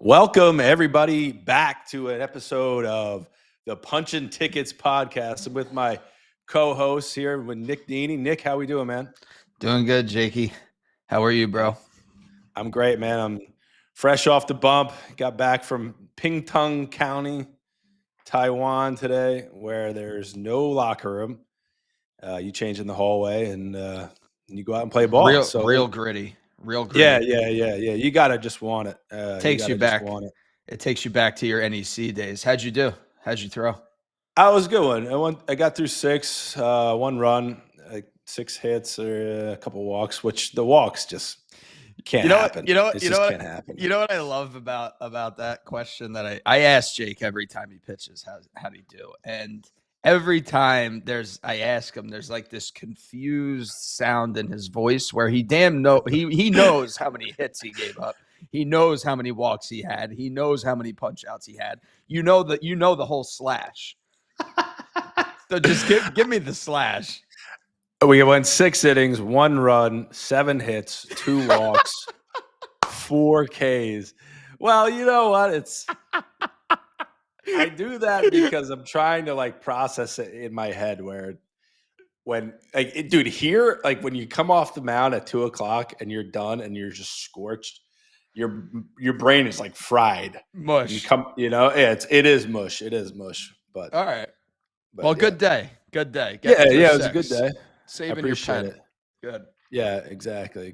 Welcome, everybody, back to an episode of the Punchin Tickets Podcast. I'm with my co-host here with Nick Dini. Nick, how we doing, man? Doing good, Jakey. How are you, bro? I'm great, man. I'm fresh off the bump. Got back from Pingtung County, Taiwan today, where there's no locker room. You change in the hallway and you go out and play ball. Real gritty. Yeah. You gotta just want it. Takes you back. Want it. It takes you back to your NEC days. How'd you do? How'd you throw? I was a good one. I got through six, one run, like 6 hits or a couple walks, which the walks just can't happen. Can't happen. You know what I love about that question that I ask Jake every time he pitches, how'd he do? And every time I ask him, there's like this confused sound in his voice where he knows how many hits he gave up. He knows how many walks he had. He knows how many punch outs he had. You know the whole slash. So just give me the slash. We went 6 innings, 1 run, 7 hits, 2 walks, 4 Ks. Well, you know what? I do that because I'm trying to process it in my head when you come off the mound at 2:00 and you're done and you're just scorched, your brain is like fried. Mush. It is mush. It is mush. But all right. Well, good day. Good day. It was a good day. Saving your pen. It. Good. Yeah, exactly.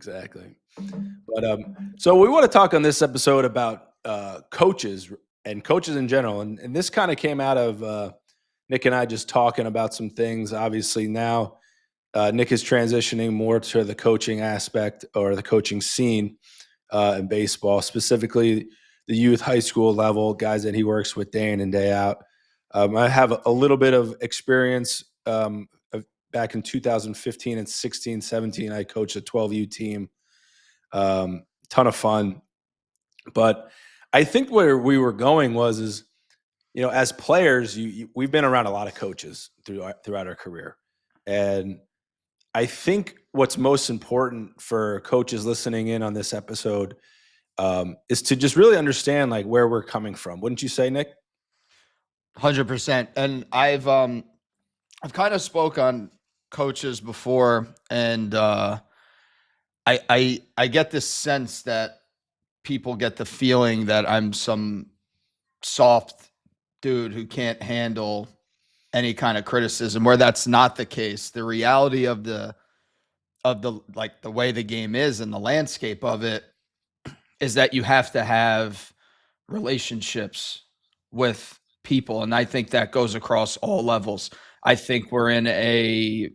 But so we want to talk on this episode about coaches and coaches in general, and this kind of came out of Nick and I just talking about some things. Obviously now Nick is transitioning more to the coaching aspect or the coaching scene in baseball, specifically the youth high school level, guys that he works with day in and day out. I have a little bit of experience back in 2015 and 16, 17. I coached a 12U team, ton of fun. But I think where we were going is, as players, we've been around a lot of coaches throughout our career. And I think what's most important for coaches listening in on this episode is to just really understand where we're coming from. Wouldn't you say, Nick? 100%. And I've kind of spoke on coaches before, and I get this sense that people get the feeling that I'm some soft dude who can't handle any kind of criticism, where that's not the case. The reality of the way the game is and the landscape of it is that you have to have relationships with people. And I think that goes across all levels. I think we're in a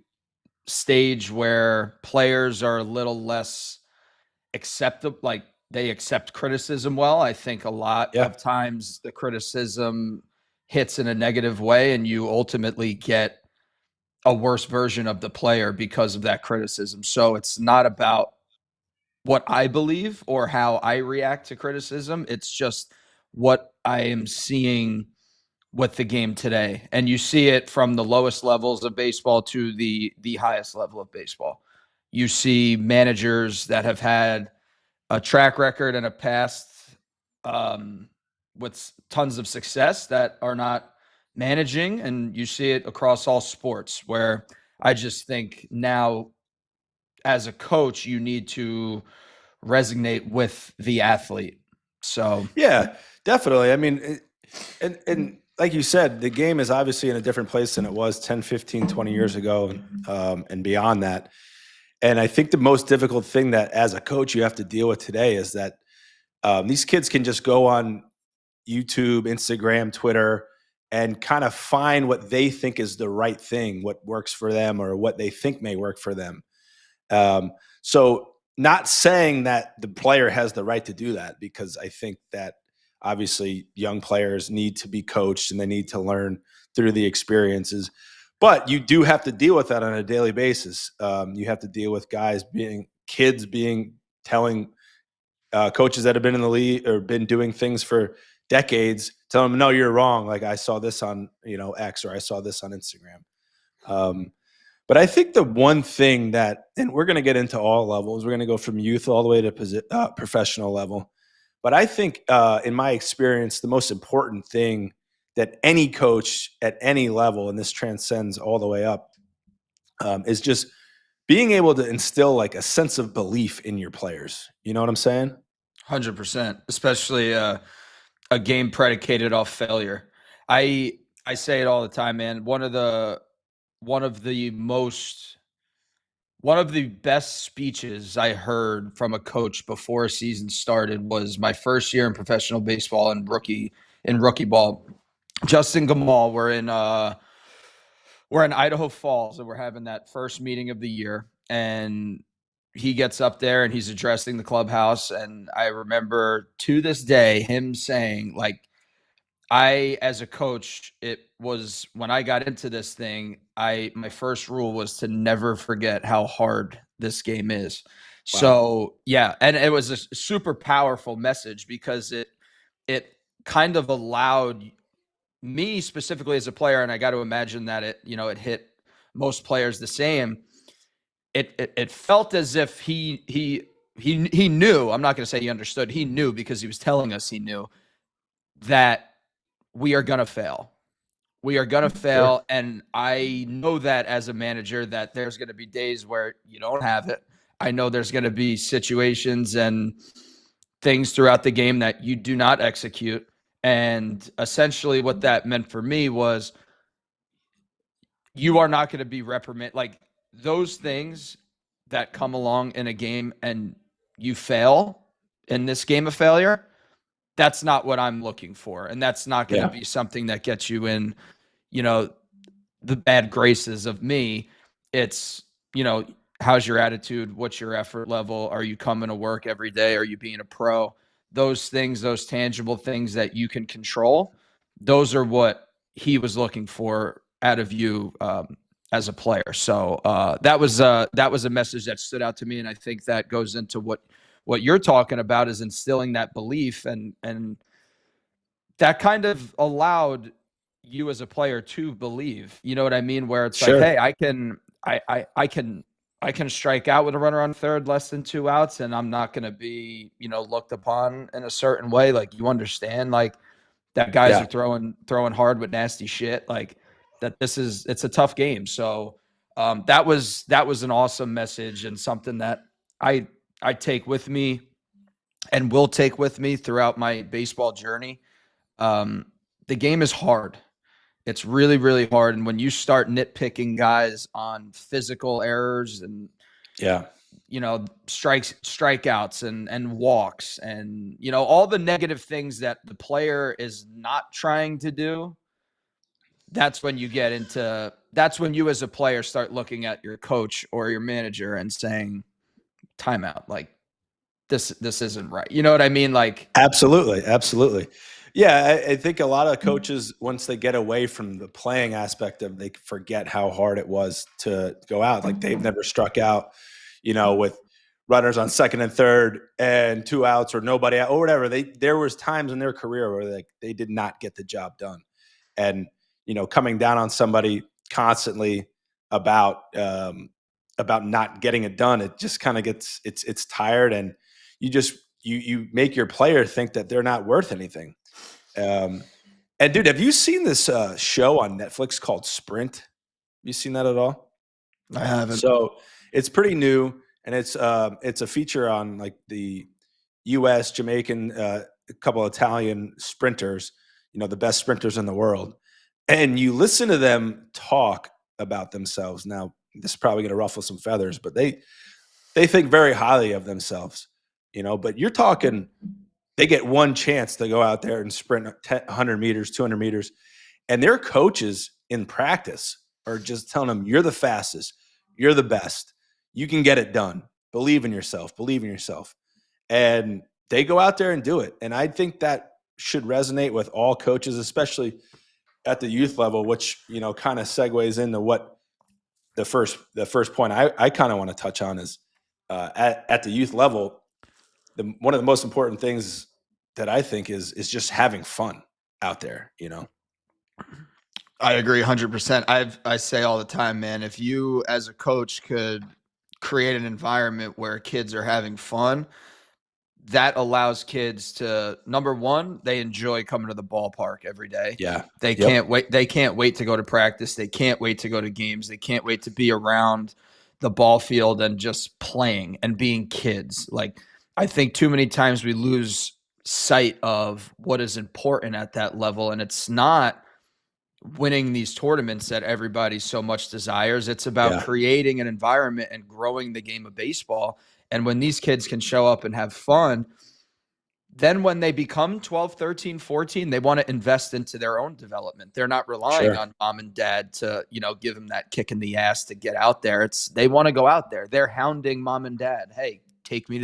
stage where players are a little less acceptable, they accept criticism well. I think a lot of times the criticism hits in a negative way and you ultimately get a worse version of the player because of that criticism. So it's not about what I believe or how I react to criticism. It's just what I am seeing with the game today. And you see it from the lowest levels of baseball to the highest level of baseball. You see managers that have had a track record and a past with tons of success that are not managing. And you see it across all sports, where I just think now as a coach, you need to resonate with the athlete. So yeah, definitely. I mean, and like you said, the game is obviously in a different place than it was 10, 15, 20 years ago and beyond that. And I think the most difficult thing that as a coach you have to deal with today is that these kids can just go on YouTube, Instagram, Twitter, and kind of find what they think is the right thing, what works for them or what they think may work for them. So not saying that the player has the right to do that, because I think that obviously young players need to be coached and they need to learn through the experiences. But you do have to deal with that on a daily basis. You have to deal with kids telling coaches that have been in the league or been doing things for decades, tell them, no, you're wrong. Like, I saw this on, X, or I saw this on Instagram. But I think the one thing that, and we're going to get into all levels, we're going to go from youth all the way to professional level. But I think, in my experience, the most important thing that any coach at any level, and this transcends all the way up, is just being able to instill like a sense of belief in your players. You know what I'm saying? 100%, especially a game predicated off failure. I I say it all the time, man. One of the most one of the best speeches I heard from a coach before a season started was my first year in professional baseball and rookie ball. Justin Gamal, we're in Idaho Falls and we're having that first meeting of the year, and he gets up there and he's addressing the clubhouse, and I remember to this day him saying, like, I, as a coach, it was when I got into this thing, my first rule was to never forget how hard this game is. Wow. So yeah, and it was a super powerful message because it kind of allowed me specifically as a player, and I got to imagine that it hit most players the same. It felt as if he knew. I'm not going to say he understood. He knew because he was telling us he knew that we are going to fail. We are going to fail. Sure. And I know that as a manager that there's going to be days where you don't have it. I know there's going to be situations and things throughout the game that you do not execute. And essentially what that meant for me was you are not going to be reprimanded. Like those things that come along in a game and you fail in this game of failure, that's not what I'm looking for. And that's not going to be something that gets you in, the bad graces of me. It's, how's your attitude? What's your effort level? Are you coming to work every day? Are you being a pro? Those things, those tangible things that you can control, those are what he was looking for out of you as a player. So that was a message that stood out to me, and I think that goes into what you're talking about is instilling that belief, and that kind of allowed you as a player to believe. You know what I mean? Where it's like, hey, I can strike out with a runner on third, less than 2 outs, and I'm not going to be, looked upon in a certain way. Like you understand, like that guys are throwing hard with nasty shit. Like that, it's a tough game. So that was an awesome message and something that I take with me and will take with me throughout my baseball journey. The game is hard. It's really, really hard. And when you start nitpicking guys on physical errors and, strikeouts and walks and, all the negative things that the player is not trying to do, that's when you as a player start looking at your coach or your manager and saying, timeout, like this isn't right. You know what I mean? Like, Absolutely. Yeah, I think a lot of coaches, once they get away from the playing aspect of, they forget how hard it was to go out. Like they've never struck out, with runners on second and third and 2 outs or nobody out or whatever. There was times in their career where they did not get the job done, and coming down on somebody constantly about not getting it done, it just kind of gets it's tired, and you make your player think that they're not worth anything. And dude, have you seen this show on Netflix called Sprint? Have you seen that at all? I haven't. So it's pretty new, and it's a feature on like the U.S., Jamaican, a couple Italian sprinters, the best sprinters in the world, and you listen to them talk about themselves. Now, this is probably going to ruffle some feathers, but they think very highly of themselves, but you're talking, they get one chance to go out there and sprint 100 meters, 200 meters. And their coaches in practice are just telling them, you're the fastest, you're the best, you can get it done. Believe in yourself. And they go out there and do it. And I think that should resonate with all coaches, especially at the youth level, which, kind of segues into what the first point I kind of want to touch on is at the youth level, one of the most important things that I think is just having fun out there, I agree 100%. I say all the time, man, if you as a coach could create an environment where kids are having fun, that allows kids to, number one, they enjoy coming to the ballpark every day. Yeah. They can't wait. They can't wait to go to practice. They can't wait to go to games. They can't wait to be around the ball field and just playing and being kids. Like, I think too many times we lose sight of what is important at that level. And it's not winning these tournaments that everybody so much desires. It's about creating an environment and growing the game of baseball. And when these kids can show up and have fun, then when they become 12, 13, 14, they want to invest into their own development. They're not relying on mom and dad to, give them that kick in the ass to get out there. They want to go out there. They're hounding mom and dad. Hey, take me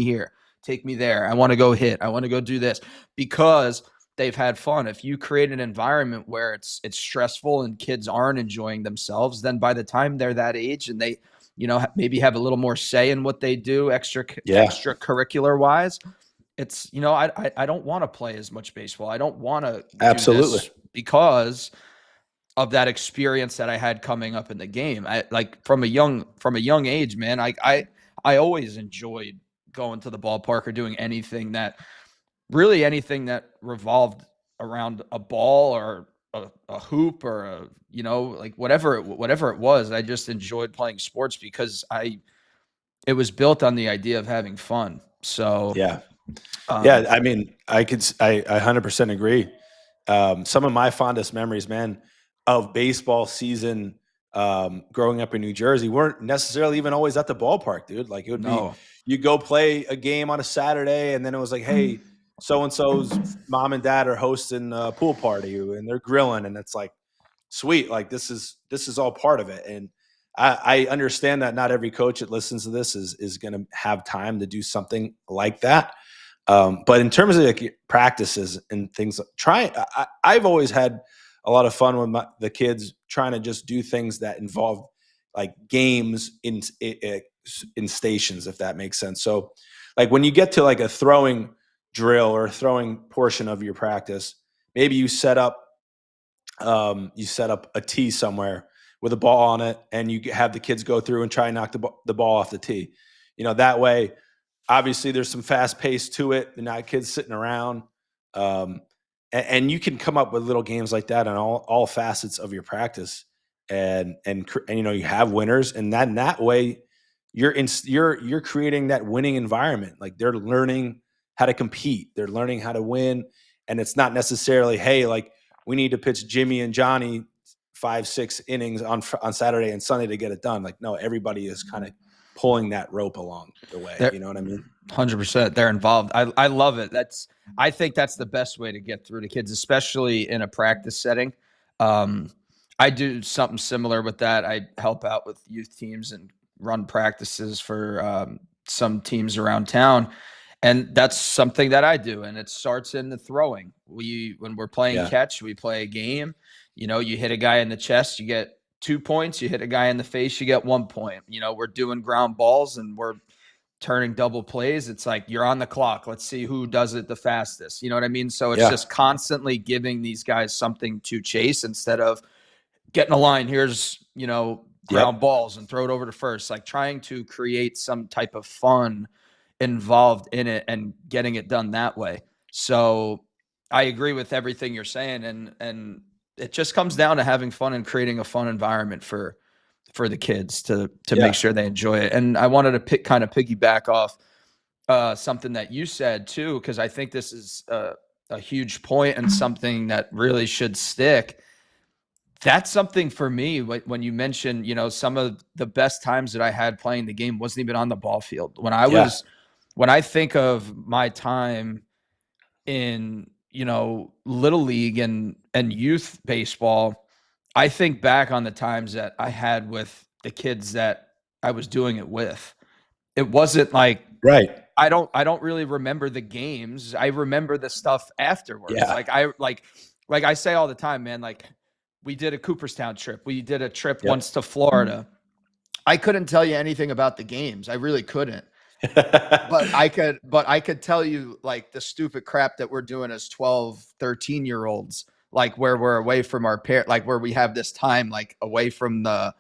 here, take me there. I want to go hit. I want to go do this, because they've had fun. If you create an environment where it's stressful and kids aren't enjoying themselves, then by the time they're that age and they, maybe have a little more say in what they do extracurricular wise, it's, I don't want to play as much baseball. I don't want to do this because of that experience that I had coming up in the game. I like from a young age, man, I always enjoyed going to the ballpark or doing anything that revolved around a ball or a hoop or like whatever it was. I just enjoyed playing sports because it was built on the idea of having fun. So I mean, I 100% agree. Some of my fondest memories, man, of baseball season, growing up in New Jersey, weren't necessarily even always at the ballpark, dude. Like, it would be, you go play a game on a Saturday, and then it was like, hey, so-and-so's mom and dad are hosting a pool party and they're grilling, and it's like, sweet. Like, this is all part of it. And I understand that not every coach that listens to this is going to have time to do something like that. But in terms of like practices and things, I've always had a lot of fun with the kids trying to just do things that involve like games in stations, if that makes sense. So like when you get to like a throwing drill or a throwing portion of your practice, maybe you set up a tee somewhere with a ball on it, and you have the kids go through and try and knock the ball off the tee. That way, obviously there's some fast pace to it. They're not kids sitting around. And you can come up with little games like that on all facets of your practice, and you have winners, and that way you're creating that winning environment. Like, they're learning how to compete, they're learning how to win, and it's not necessarily, hey, like, we need to pitch Jimmy and Johnny 5-6 innings on Saturday and Sunday to get it done. Like, no, everybody is kind of pulling that rope along the way. You know what I mean? 100%. They're involved. I love it. I think that's the best way to get through to kids, especially in a practice setting. I do something similar with that. I help out with youth teams and run practices for some teams around town. And that's something that I do. And it starts in the throwing. When we're playing catch, we play a game. You hit a guy in the chest, you get 2 points. You hit a guy in the face, you get 1 point. We're doing ground balls and we're turning double plays. It's like, you're on the clock. Let's see who does it the fastest. You know what I mean? So it's just constantly giving these guys something to chase instead of getting a line. Here's, ground balls and throw it over to first. Like, trying to create some type of fun involved in it and getting it done that way. So I agree with everything you're saying. And it just comes down to having fun and creating a fun environment for the kids to make sure they enjoy it. And I wanted to kind of piggyback off something that you said too, because I think this is a huge point and something that really should stick. That's something for me when you mentioned, some of the best times that I had playing the game wasn't even on the ball field. When I think of my time in, little league and youth baseball, I think back on the times that I had with the kids that I was doing it with. It wasn't like, I don't really remember the games. I remember the stuff afterwards. Like I say all the time, man, like, we did a Cooperstown trip. We did a trip once to Florida. I couldn't tell you anything about the games. I really couldn't. But I could tell you, like, the stupid crap that we're doing as 12, 13-year-olds, like, where we're away from our parents, like, where we have this time, like, away from the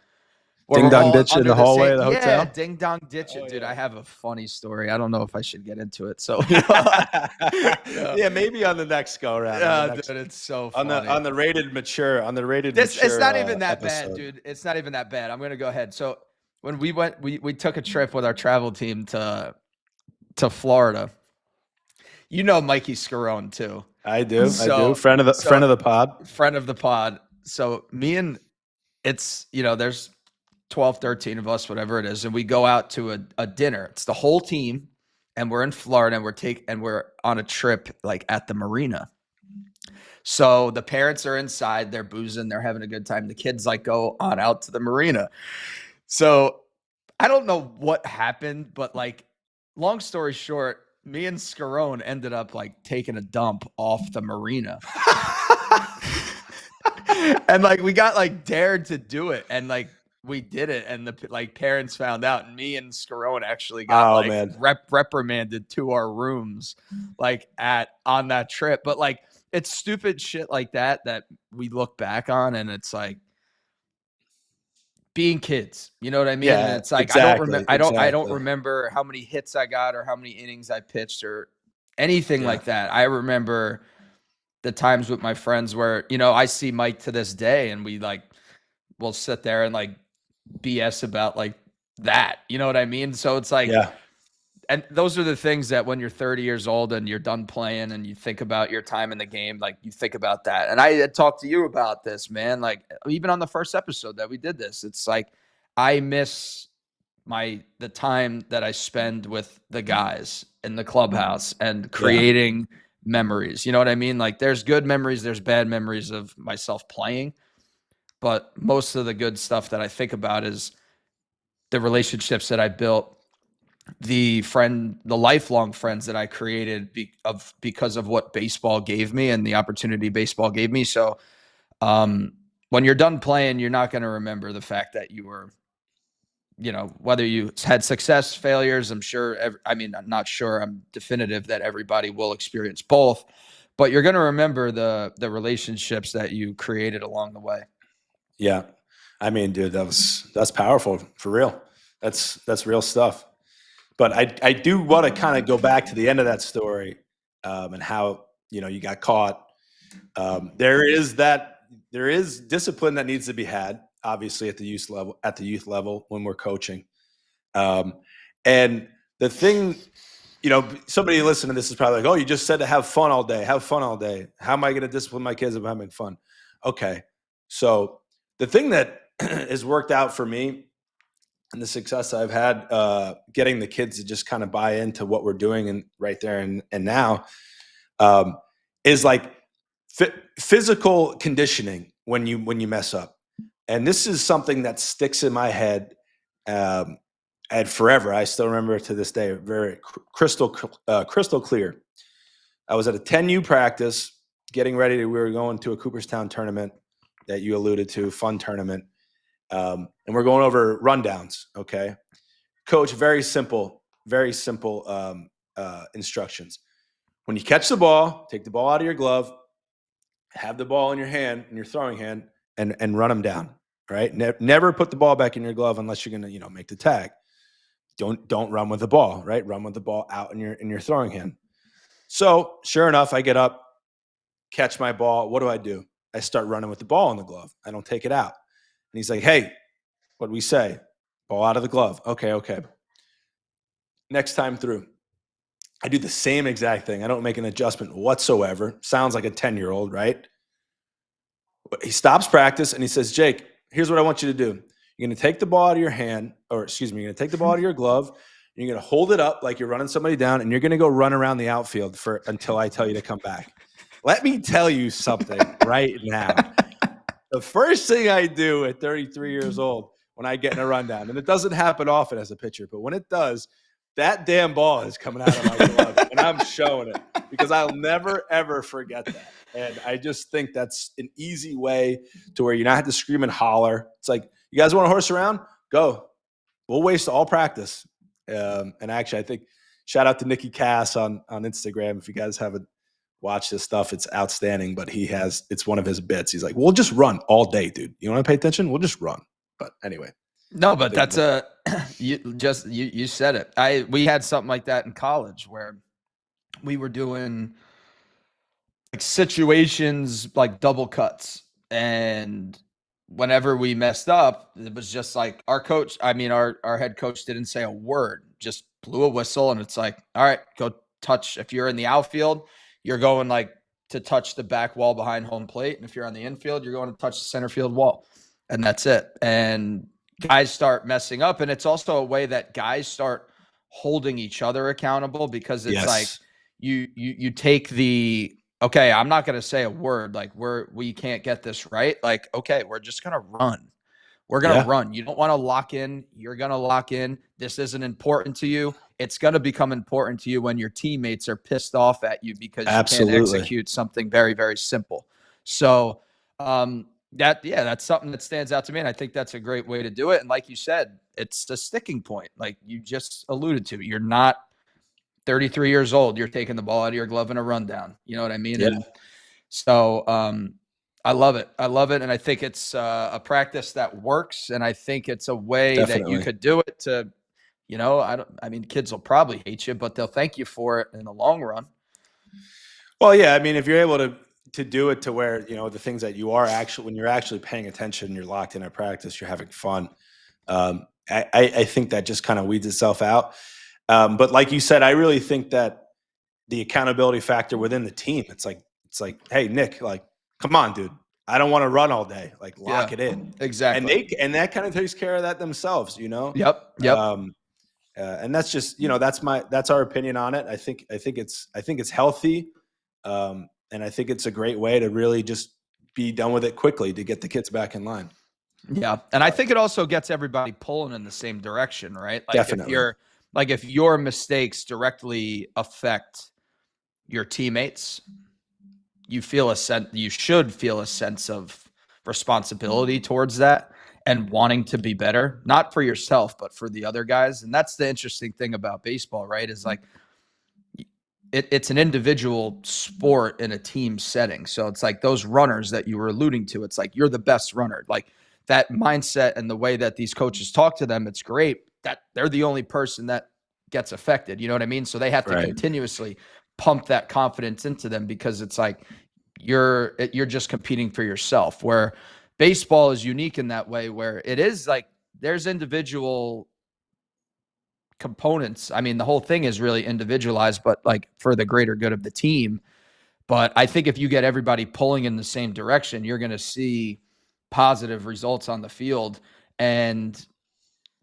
Where Ding we're dong all ditch in under the the hallway same, of the yeah, hotel. ding dong ditch it, Oh, dude. yeah. I have a funny story. I don't know if I should get into it. So, Yeah, maybe on the next go around. On the next, dude, it's so on funny. the rated mature It's not even that bad, episode. dude. It's not even that bad. I'm gonna go ahead. So when we went, we took a trip with our travel team to Florida. You know Mikey Scarone too. I do. So Friend of the pod. friend of the pod. So me and there's 12, 13 of us, whatever it is, and we go out to a dinner. It's the whole team, and we're in Florida, and we're on a trip like at the marina. So the parents are inside, they're boozing, they're having a good time. The kids like go on out to the marina. So I don't know what happened, but like, long story short, me and Scarone ended up like taking a dump off the marina. And like we got like dared to do it, and like we did it, and the like parents found out, and me and Scarone actually got reprimanded to our rooms like on that trip. But like, it's stupid shit like that we look back on, and it's like being kids, you know what I mean? Yeah, And it's like exactly, I don't exactly. remember how many hits I got or how many innings I pitched or anything Yeah. like that. I remember the times with my friends where, I see Mike to this day, and we'll sit there and like BS about like that, you know what I mean? So it's like, Yeah. and those are the things that when you're 30 years old and you're done playing and you think about your time in the game, like you think about that. And I had talked to you about this, man, like even on the first episode that we did this, it's like, I miss the time that I spend with the guys in the clubhouse and creating memories. You know what I mean? Like there's good memories, there's bad memories of myself playing, but most of the good stuff that I think about is the relationships that I built, the lifelong friends that I created because of what baseball gave me and the opportunity baseball gave me. So when you're done playing, you're not going to remember the fact that you were, whether you had success, failures. I'm not sure. I'm definitive that everybody will experience both, but you're going to remember the relationships that you created along the way. Yeah. I mean, dude, that's powerful for real. That's real stuff. But I do want to kind of go back to the end of that story and how, you got caught. There is discipline that needs to be had, obviously at the youth level when we're coaching. And the thing, somebody listening to this is probably like, oh, you just said to have fun all day. Have fun all day. How am I going to discipline my kids if I'm having fun? Okay. So the thing that has worked out for me and the success I've had getting the kids to just kind of buy into what we're doing and right there and now is like physical conditioning when you mess up. And this is something that sticks in my head and forever. I still remember it to this day, very crystal clear. I was at a 10U practice getting ready we were going to a Cooperstown tournament that you alluded to, fun tournament. And we're going over rundowns. Okay. Coach, very simple instructions. When you catch the ball, take the ball out of your glove, have the ball in your hand, in your throwing hand, and run them down. Right. Never put the ball back in your glove unless you're going to, make the tag. Don't run with the ball, right? Run with the ball out in your throwing hand. So sure enough, I get up, catch my ball. What do? I start running with the ball in the glove. I don't take it out. And he's like, hey, what do we say? Ball out of the glove. Okay. Next time through, I do the same exact thing. I don't make an adjustment whatsoever. Sounds like a 10-year-old, right? He stops practice and he says, Jake, here's what I want you to do. You're going to take the ball out of your hand, you're going to take the ball out of your glove. And you're going to hold it up like you're running somebody down, and you're going to go run around the outfield until I tell you to come back. Let me tell you something right now. The first thing I do at 33 years old when I get in a rundown, and it doesn't happen often as a pitcher, but when it does, that damn ball is coming out of my glove, and I'm showing it because I'll never, ever forget that. And I just think that's an easy way to where you not have to scream and holler. It's like, you guys want to horse around? Go. We'll waste all practice. And actually, I think shout out to Nikki Cass on Instagram. If you guys haven't watched this stuff, it's outstanding. But it's one of his bits. He's like, we'll just run all day, dude. You want to pay attention? We'll just run. But anyway, No, but that's you said it. We had something like that in college where we were doing like situations like double cuts, and whenever we messed up, it was just like our head coach didn't say a word, just blew a whistle, and it's like, all right, go touch. If you're in the outfield, you're going like to touch the back wall behind home plate, and if you're on the infield, you're going to touch the center field wall, and that's it. And guys start messing up, and it's also a way that guys start holding each other accountable, because it's like Yes. you take the, okay, I'm not going to say a word, like we can't get this right. Like, okay, we're just going to run. We're going to Yeah. run. You don't want to lock in. You're going to lock in. This isn't important to you. It's going to become important to you when your teammates are pissed off at you because you can't Absolutely. execute something very, very simple. So, that's something that stands out to me. And I think that's a great way to do it. And like you said, it's a sticking point. Like you just alluded to, you're not 33 years old, you're taking the ball out of your glove in a rundown. You know what I mean? Yeah. And so I love it. I love it. And I think it's a practice that works. And I think it's a way that you Definitely. could do it to, I mean, kids will probably hate you, but they'll thank you for it in the long run. Well, yeah, I mean, if you're able to do it to where, the things that you are actually, when you're actually paying attention, you're locked in at practice, you're having fun. I think that just kind of weeds itself out. But like you said, I really think that the accountability factor within the team, it's like, hey, Nick, like, come on, dude. I don't want to run all day. Like, Yeah, lock it in. exactly. And that kind of takes care of that themselves. Yep. Yep. And that's just, that's our opinion on it. I think it's healthy. And I think it's a great way to really just be done with it quickly to get the kids back in line. Yeah. And I think it also gets everybody pulling in the same direction, right? Like Definitely. if your mistakes directly affect your teammates, you should feel a sense of responsibility towards that and wanting to be better, not for yourself, but for the other guys. And that's the interesting thing about baseball, right? Is like it's an individual sport in a team setting. So it's like those runners that you were alluding to, it's like you're the best runner. Like that mindset and the way that these coaches talk to them, it's great that they're the only person that gets affected. You know what I mean? So they have to Right. continuously pump that confidence into them, because it's like you're just competing for yourself, where baseball is unique in that way, where it is like there's individual components. I mean, the whole thing is really individualized, but like for the greater good of the team. But I think if you get everybody pulling in the same direction, you're going to see positive results on the field. And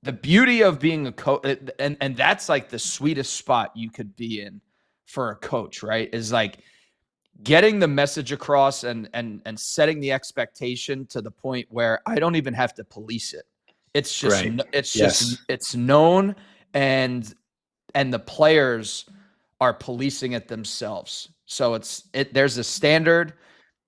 the beauty of being a coach, and that's like the sweetest spot you could be in for a coach, right? Is like getting the message across and setting the expectation to the point where I don't even have to police it. It's just Right. it's just Yes. it's known, and the players are policing it themselves. So there's a standard.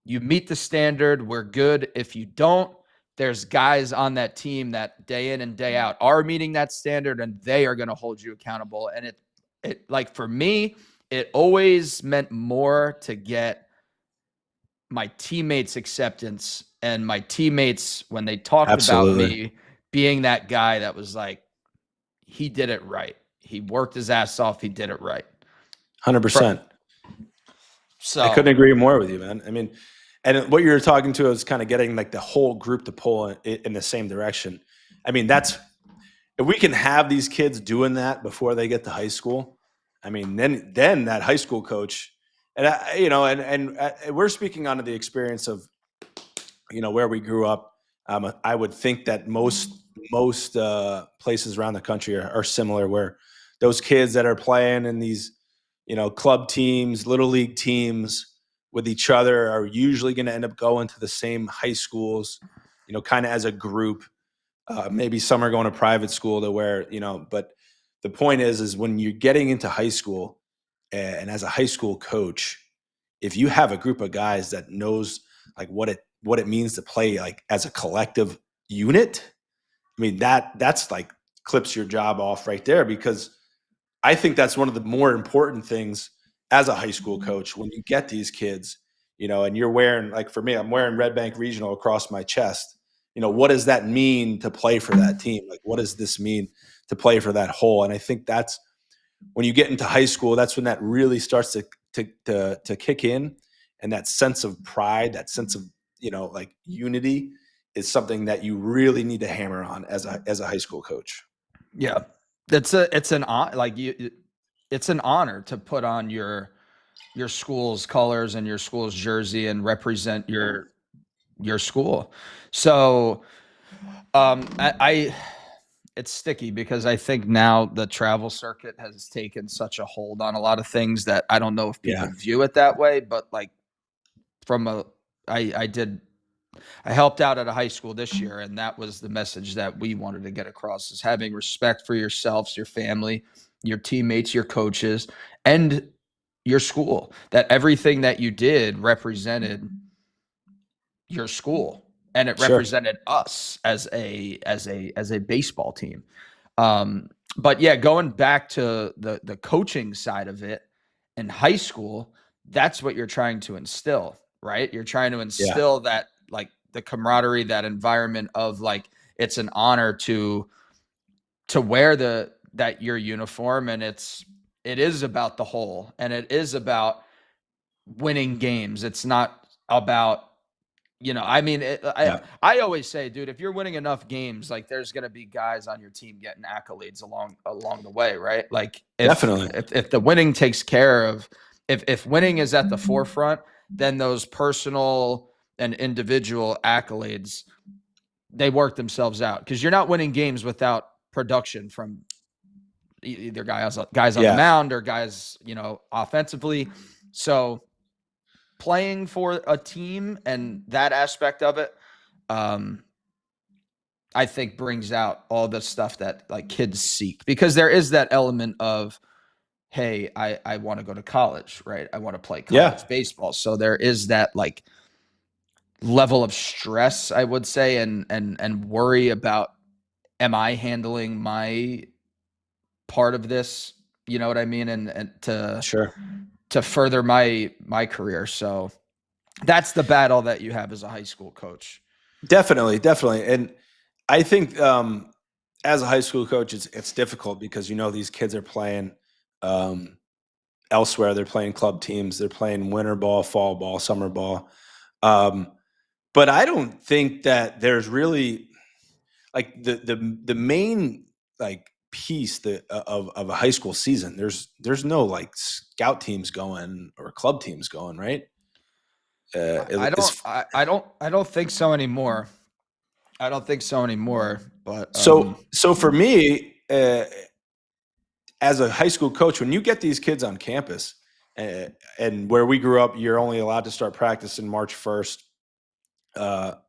You meet the standard, we're good. If you don't, there's guys on that team that day in and day out are meeting that standard, and they are going to hold you accountable. And it like for me, it always meant more to get my teammates' acceptance, and my teammates, when they talked about Absolutely. me being that guy that was like, he did it right. He worked his ass off. He did it right. 100%. I So couldn't agree more with you, man. I mean, and what you're talking to is kind of getting like the whole group to pull in the same direction. I mean, if we can have these kids doing that before they get to high school, I mean, then that high school coach, and we're speaking on the experience of where we grew up. I would think that most places around the country are similar, where those kids that are playing in these club teams, little league teams with each other are usually going to end up going to the same high schools, kind of as a group. Maybe some are going to private school to where, but the point is when you're getting into high school and as a high school coach, if you have a group of guys that knows like what it means to play like as a collective unit, I mean, that's like clips your job off right there, because I think that's one of the more important things as a high school coach when you get these kids, and you're wearing, like for me, I'm wearing Red Bank Regional across my chest. what does that mean to play for that team? Like, what does this mean to play for that whole? And I think that's when you get into high school, that's when that really starts to kick in. And that sense of pride, that sense of, like unity is something that you really need to hammer on as a high school coach. Yeah. It's an honor to put on your school's colors and your school's jersey and represent your school. So I it's sticky because I think now the travel circuit has taken such a hold on a lot of things that I don't know if people view it that way, but like I helped out at a high school this year, and that was the message that we wanted to get across: is having respect for yourselves, your family, your teammates, your coaches, and your school. That everything that you did represented your school, and it represented us as a baseball team. But yeah, going back to the coaching side of it in high school, that's what you're trying to instill, right? You're trying to instill that, like, the camaraderie, that environment of, like, it's an honor to wear your uniform, and it is about the whole, and it is about winning games. It's not about, I mean, I always say, dude, if you're winning enough games, like, there's going to be guys on your team getting accolades along the way, right? Like, Definitely. if the winning takes care of, if winning is at the forefront, then those personal and individual accolades, they work themselves out, because you're not winning games without production from either guys on the mound or guys, offensively. So playing for a team and that aspect of it, I think brings out all the stuff that, like, kids seek, because there is that element of, hey, I want to go to college, right? I want to play college baseball. So there is that, like, level of stress, I would say, and worry about, am I handling my part of this? You know what I mean? And to further my career. So that's the battle that you have as a high school coach. Definitely. And I think as a high school coach, it's difficult because, these kids are playing elsewhere. They're playing club teams. They're playing winter ball, fall ball, summer ball. But I don't think that there's really, like, the main, like, piece of a high school season. There's no, like, scout teams going or club teams going, right? I don't think so anymore. I don't think so anymore. But so for me, as a high school coach, when you get these kids on campus, and where we grew up, you're only allowed to start practice in March 1st,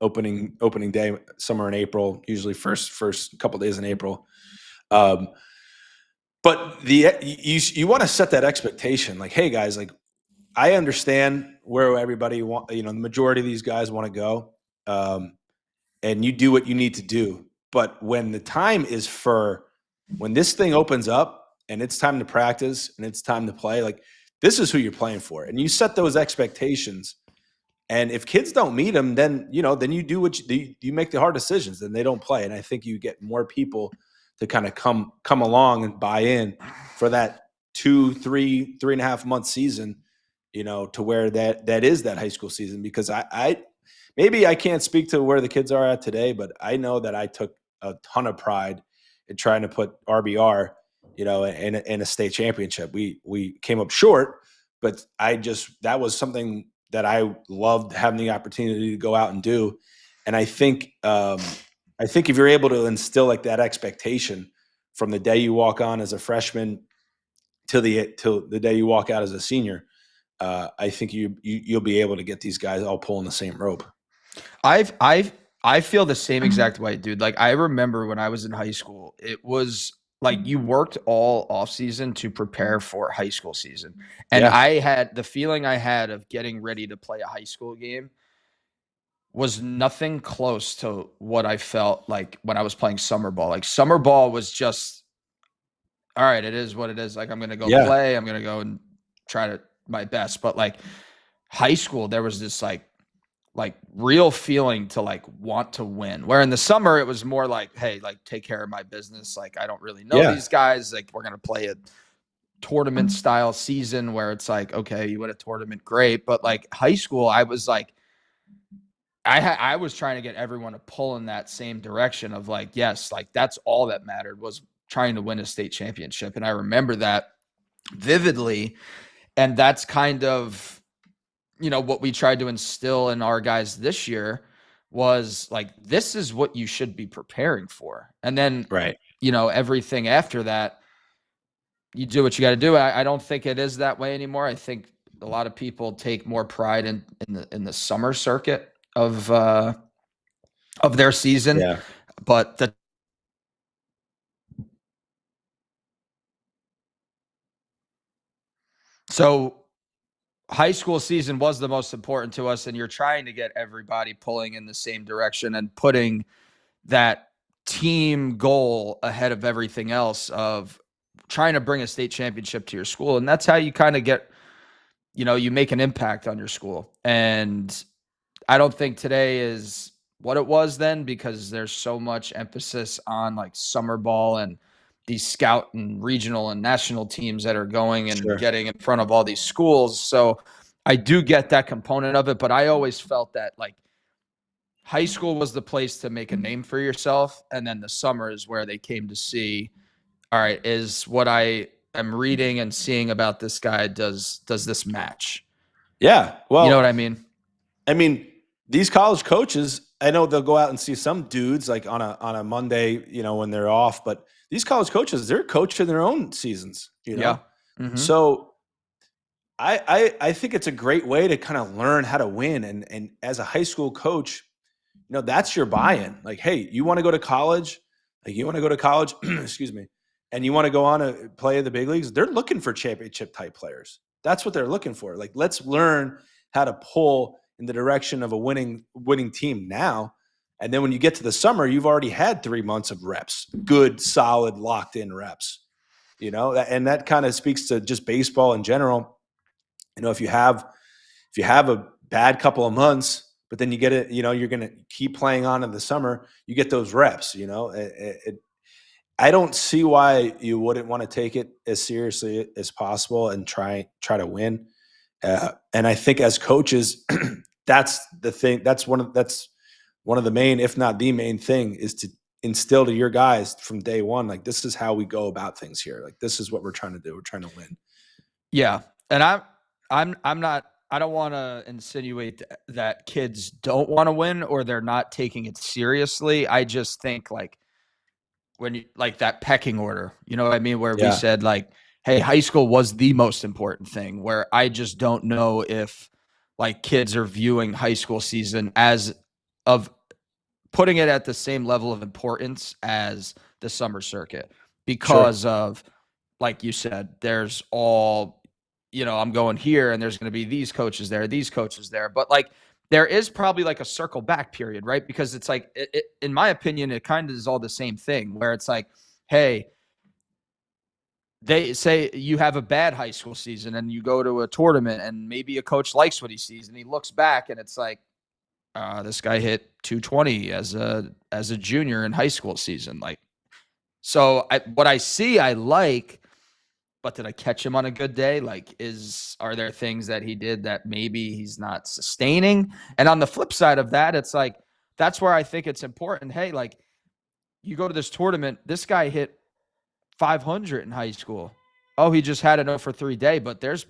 opening day somewhere in April, usually first couple days in April. But you want to set that expectation, like, hey guys, like, I understand where everybody the majority of these guys want to go, and you do what you need to do. But when the time is when this thing opens up and it's time to practice and it's time to play, like, this is who you're playing for, and you set those expectations. And if kids don't meet them, then you do you make the hard decisions, then they don't play. And I think you get more people to kind of come along and buy in for that 3.5 month season, to where that is that high school season. Because maybe I can't speak to where the kids are at today, but I know that I took a ton of pride in trying to put RBR, in a state championship. We came up short, but that was something that I loved having the opportunity to go out and do. And I think if you're able to instill, like, that expectation from the day you walk on as a freshman till the day you walk out as a senior, I think you'll be able to get these guys all pulling the same rope. I feel the same exact way, dude. Like, I remember when I was in high school, it was like you worked all off season to prepare for high school season. And I had the feeling I had of getting ready to play a high school game was nothing close to what I felt like when I was playing summer ball. Like, summer ball was just, all right, it is what it is. Like, I'm going to go play. I'm going to go and try my best. But, like, high school, there was this, like, like real feeling to like want to win. Where in the summer it was more like, hey, like take care of my business. Like I don't really know Yeah. these guys. Like we're gonna play a tournament style season where it's like, okay, you win a tournament, great. But like high school, I was like, I was trying to get everyone to pull in that same direction of like, yes, like that's all that mattered was trying to win a state championship. And I remember that vividly. And that's kind of, what we tried to instill in our guys this year was like, this is what you should be preparing for. And then, Right. everything after that, you do what you got to do. I don't think it is that way anymore. I think a lot of people take more pride in the summer circuit of their season, Yeah. but so high school season was the most important to us, and you're trying to get everybody pulling in the same direction and putting that team goal ahead of everything else of trying to bring a state championship to your school. And that's how you kind of get, you make an impact on your school. And I don't think today is what it was then because there's so much emphasis on like summer ball and these scout and regional and national teams that are going and Sure. getting in front of all these schools. So I do get that component of it, but I always felt that like high school was the place to make a name for yourself. And then the summer is where they came to see, all right, is what I am reading and seeing about this guy, does this match? Yeah. Well, You know what I mean? I mean, these college coaches, I know they'll go out and see some dudes like on a Monday, when they're off, but these college coaches, they're coaching their own seasons, Yeah. Mm-hmm. So I think it's a great way to kind of learn how to win. And as a high school coach, that's your buy-in. Like, hey, you want to go to college? Like you want to go to college, excuse me, and you want to go on to play in the big leagues? They're looking for championship type players. That's what they're looking for. Like, let's learn how to pull in the direction of a winning team now. And then when you get to the summer, you've already had 3 months of reps, good, solid, locked in reps. And that kind of speaks to just baseball in general. If you have a bad couple of months, but then you get it, you're going to keep playing on in the summer, you get those reps. I don't see why you wouldn't want to take it as seriously as possible and try to win. And I think as coaches, that's the thing. That's one of the main, if not the main thing, is to instill to your guys from day one, like, this is how we go about things here. Like, this is what we're trying to do. We're trying to win. Yeah. And I'm not, I don't want to insinuate that kids don't want to win or they're not taking it seriously. I just think like when you like that pecking order, you know what I mean? Where we Yeah. said like, hey, high school was the most important thing, where I just don't know if like kids are viewing high school season as of putting it at the same level of importance as the summer circuit because of, like you said, there's all, I'm going here and there's going to be these coaches there. But like, there is probably like a circle back period, right? Because it's like, in my opinion, it kind of is all the same thing where it's like, hey, they say you have a bad high school season and you go to a tournament and maybe a coach likes what he sees and he looks back and it's like, this guy hit 220 as a junior in high school season. Like, so what I see, I like, but did I catch him on a good day? Like, are there things that he did that maybe he's not sustaining? And on the flip side of that, it's like, that's where I think it's important. Hey, like, you go to this tournament, this guy hit 500 in high school. Oh, he just had an 0 for 3 day, but there's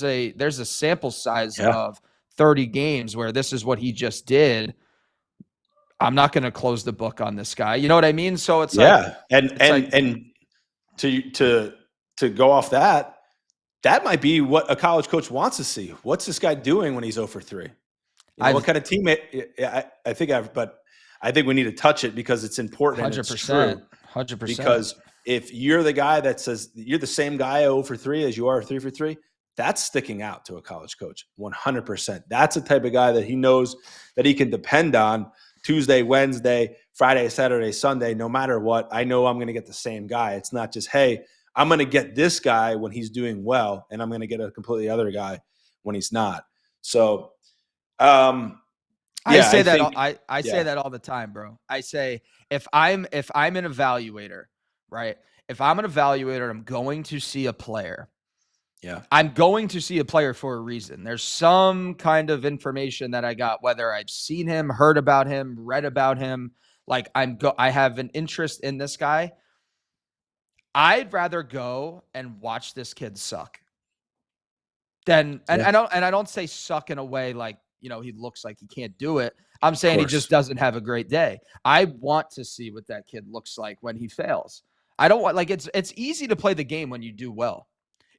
a sample size of 30 games where this is what he just did. I'm not going to close the book on this guy. You know what I mean? So it's like, and to go off that might be what a college coach wants to see. What's this guy doing when he's 0 for 3? What kind of teammate? I think we need to touch it because it's important. 100%. 100%. Because if you're the guy that says you're the same guy 0 for 3 as you are 3 for 3, that's sticking out to a college coach. 100%. That's the type of guy that he knows that he can depend on Tuesday, Wednesday, Friday, Saturday, Sunday, no matter what. I know I'm going to get the same guy. It's not just, hey, I'm going to get this guy when he's doing well, and I'm going to get a completely other guy when he's not. So I Yeah, say I that think. I say Yeah, that all the time, bro. I say if I'm an evaluator, right? If I'm an evaluator, I'm going to see a player. yeah, I'm going to see a player for a reason. There's some kind of information that I got, whether I've seen him, heard about him, read about him. Like I have an interest in this guy. I'd rather go and watch this kid suck than yeah. and I don't say suck in a way like, he looks like he can't do it. I'm Of saying he just course, doesn't have a great day. I want to see what that kid looks like when he fails. I don't want, like, it's easy to play the game when you do well.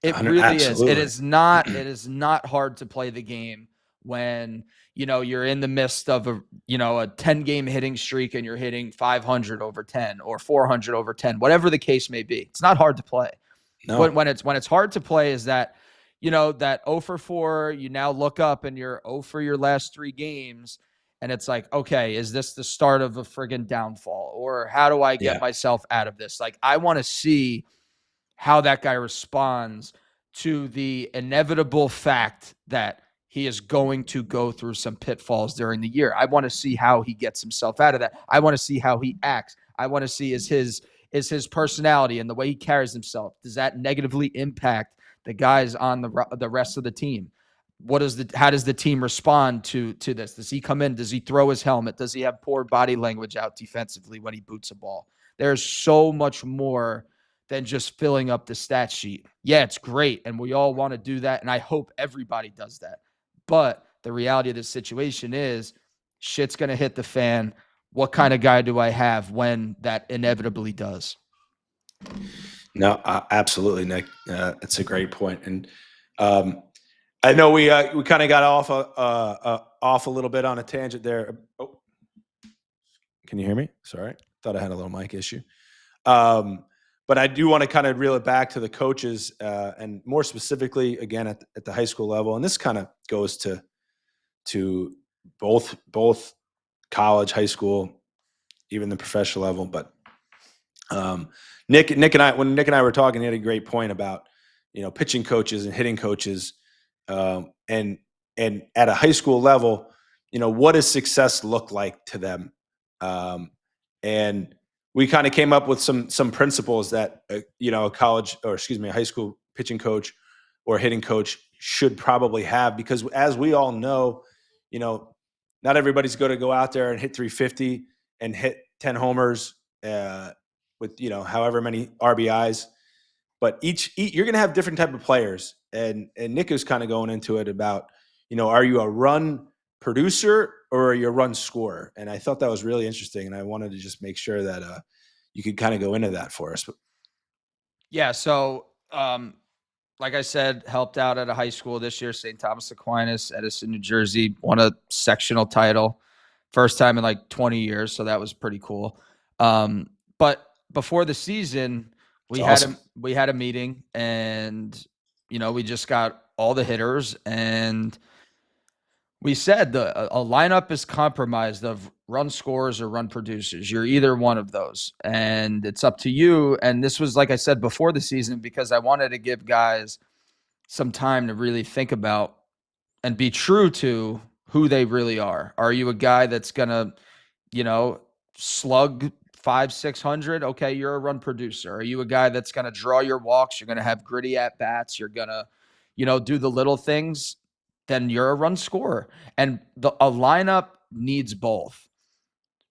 It really is. It absolutely. is not it is not hard to play the game when, you're in the midst of a 10-game hitting streak and you're hitting 500 over 10 or 400 over 10, whatever the case may be. It's not hard to play. No, When it's hard to play is that, that 0 for 4, you now look up and you're 0 for your last 3 games. And it's like, okay, is this the start of a friggin' downfall? Or how do I get yeah, myself out of this? Like, I want to see how that guy responds to the inevitable fact that he is going to go through some pitfalls during the year. I want to see how he gets himself out of that. I want to see how he acts. I want to see is his personality and the way he carries himself. Does that negatively impact the guys on the rest of the team? How does the team respond to this? Does he come in? Does he throw his helmet? Does he have poor body language out defensively when he boots a ball? There's so much more than just filling up the stat sheet. Yeah, it's great, and we all want to do that, and I hope everybody does that. But the reality of this situation is shit's going to hit the fan. What kind of guy do I have when that inevitably does? no, absolutely, Nick. It's a great point, and I know we kind of got off a little bit on a tangent there. Oh, can you hear me? Sorry, thought I had a little mic issue. But I do want to kind of reel it back to the coaches, and more specifically, again at the high school level. And this kind of goes to both college, high school, even the professional level. But Nick and I, when Nick and I were talking, he had a great point about pitching coaches and hitting coaches, and at a high school level, what does success look like to them, and we kind of came up with some principles that a college, or excuse me, a high school pitching coach or hitting coach should probably have, because as we all know, you know, not everybody's going to go out there and hit 350 and hit 10 homers with however many RBIs, but each you're going to have different type of players, and Nick is kind of going into it about are you a run producer or are you a run scorer? And I thought that was really interesting, and I wanted to just make sure that you could kind of go into that for us. Yeah, so like I said, helped out at a high school this year, St. Thomas Aquinas, Edison, New Jersey, won a sectional title. First time in like 20 years, so that was pretty cool. But before the season, It's we awesome. had a meeting, and we just got all the hitters, and we said a lineup is compromised of run scorers or run producers. You're either one of those, and it's up to you. And this was, like I said, before the season, because I wanted to give guys some time to really think about and be true to who they really are. Are you a guy that's gonna, slug 500-600? Okay, you're a run producer. Are you a guy that's gonna draw your walks? You're gonna have gritty at bats. You're gonna, do the little things. Then you're a run scorer. And a lineup needs both.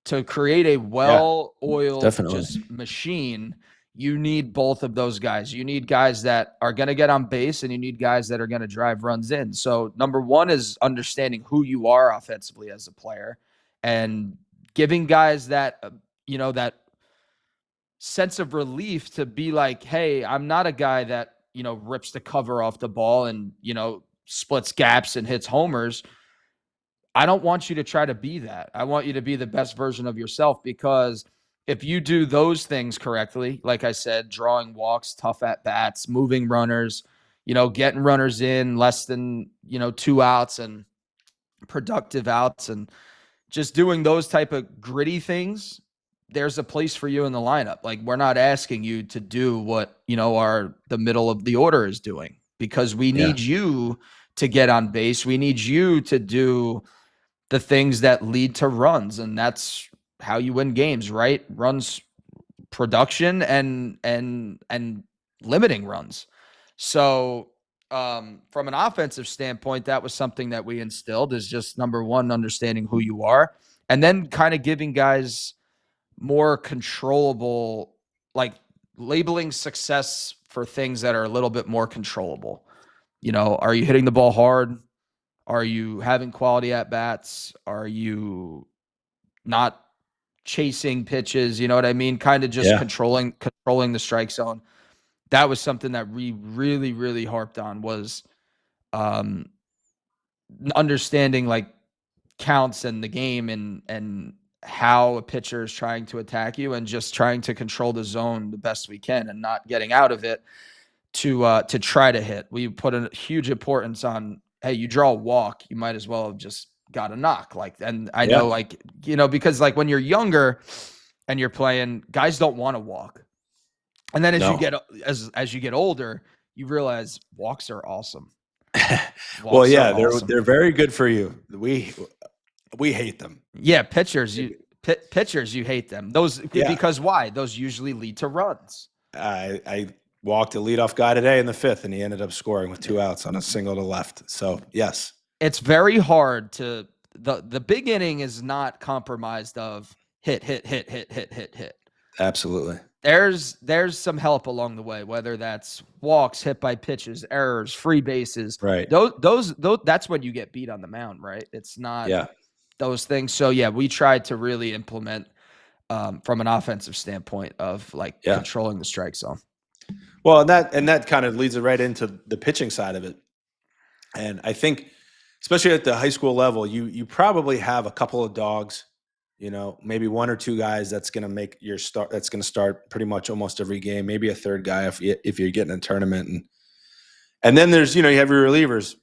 To create a Yeah, well-oiled definitely. just machine, you need both of those guys. You need guys that are going to get on base, and you need guys that are going to drive runs in. So number one is understanding who you are offensively as a player, and giving guys that, that sense of relief to be like, hey, I'm not a guy that, rips the cover off the ball and, splits gaps and hits homers. I don't want you to try to be that. I want you to be the best version of yourself, because if you do those things correctly, like I said, drawing walks, tough at bats, moving runners, getting runners in less than, 2 outs and productive outs, and just doing those type of gritty things, there's a place for you in the lineup. Like, we're not asking you to do what, the middle of the order is doing, because we Yeah, need you to get on base. We need you to do the things that lead to runs, and that's how you win games, right? Runs, production, and limiting runs. So from an offensive standpoint, that was something that we instilled, is just number one, understanding who you are, and then kind of giving guys more controllable, like labeling success for things that are a little bit more controllable. Are you hitting the ball hard? Are you having quality at bats? Are you not chasing pitches? You know what I mean? Kind of just Yeah. controlling the strike zone. That was something that we really, really harped on, was um, understanding like counts in the game, and how a pitcher is trying to attack you, and just trying to control the zone the best we can and not getting out of it to try to hit. We put a huge importance on, hey, you draw a walk, you might as well have just got a knock. Like, and I Yeah. know, like, because like when you're younger and you're playing, guys don't want to walk. And then as you No. get as you get older, you realize walks are awesome. Well, Walks are yeah, awesome. they're very good for you. We hate them. Yeah, pitchers, you hate them. Those, Yeah. because why? Those usually lead to runs. I walked a leadoff guy today in the 5th, and he ended up scoring with 2 outs on a single to left. So yes, It's very hard to the big inning is not compromised of hit, hit, hit, hit, hit, hit, hit. absolutely. There's some help along the way, whether that's walks, hit by pitches, errors, free bases. Right. Those that's when you get beat on the mound, right? It's not Yeah. those things. So yeah, we tried to really implement from an offensive standpoint of like Yeah. controlling the strike zone. Well, and that kind of leads it right into the pitching side of it. And I think, especially at the high school level, you probably have a couple of dogs, maybe 1 or 2 guys that's going to make your start. That's going to start pretty much almost every game. Maybe a third guy if you're getting a tournament, and then there's you have your relievers,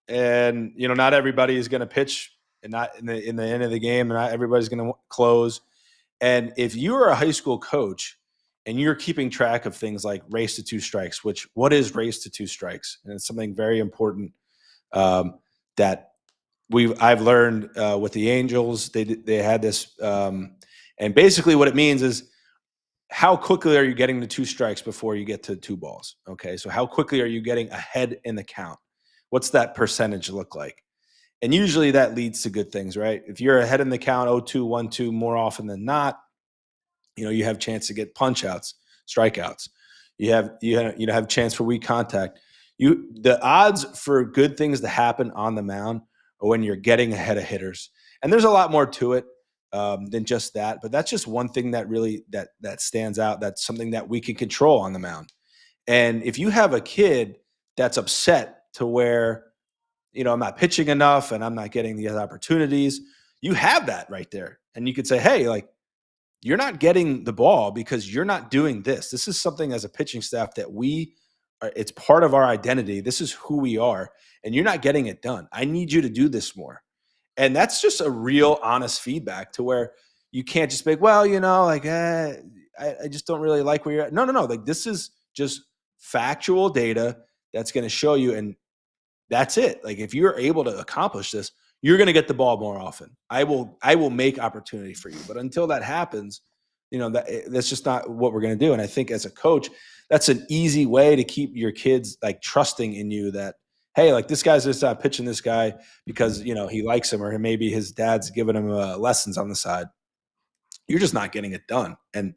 and not everybody is going to pitch, and not in the end of the game, and not everybody's going to close. And if you're a high school coach and you're keeping track of things like race to 2 strikes, what is race to 2 strikes? And it's something very important that I've learned with the Angels. They had this, and basically what it means is, how quickly are you getting to 2 strikes before you get to 2 balls? Okay, so how quickly are you getting ahead in the count? What's that percentage look like? And usually that leads to good things, right? If you're ahead in the count 0-2, 1-2 more often than not, you have a chance to get punch outs, strikeouts. You have a chance for weak contact. The odds for good things to happen on the mound are when you're getting ahead of hitters. And there's a lot more to it than just that, but that's just one thing that really that stands out. That's something that we can control on the mound. And if you have a kid that's upset to where I'm not pitching enough and I'm not getting the opportunities, you have that right there. And you could say, hey, like, you're not getting the ball because you're not doing this. This is something as a pitching staff that it's part of our identity. This is who we are. And you're not getting it done. I need you to do this more. And that's just a real honest feedback, to where you can't just be like, well, I just don't really like where you're at. No. Like, this is just factual data that's going to show you. And that's it. Like, if you're able to accomplish this, you're going to get the ball more often. I will make opportunity for you. But until that happens, that's just not what we're going to do. And I think as a coach, that's an easy way to keep your kids like trusting in you that, hey, like, this guy's just not pitching this guy because, he likes him, or maybe his dad's giving him lessons on the side. You're just not getting it done. And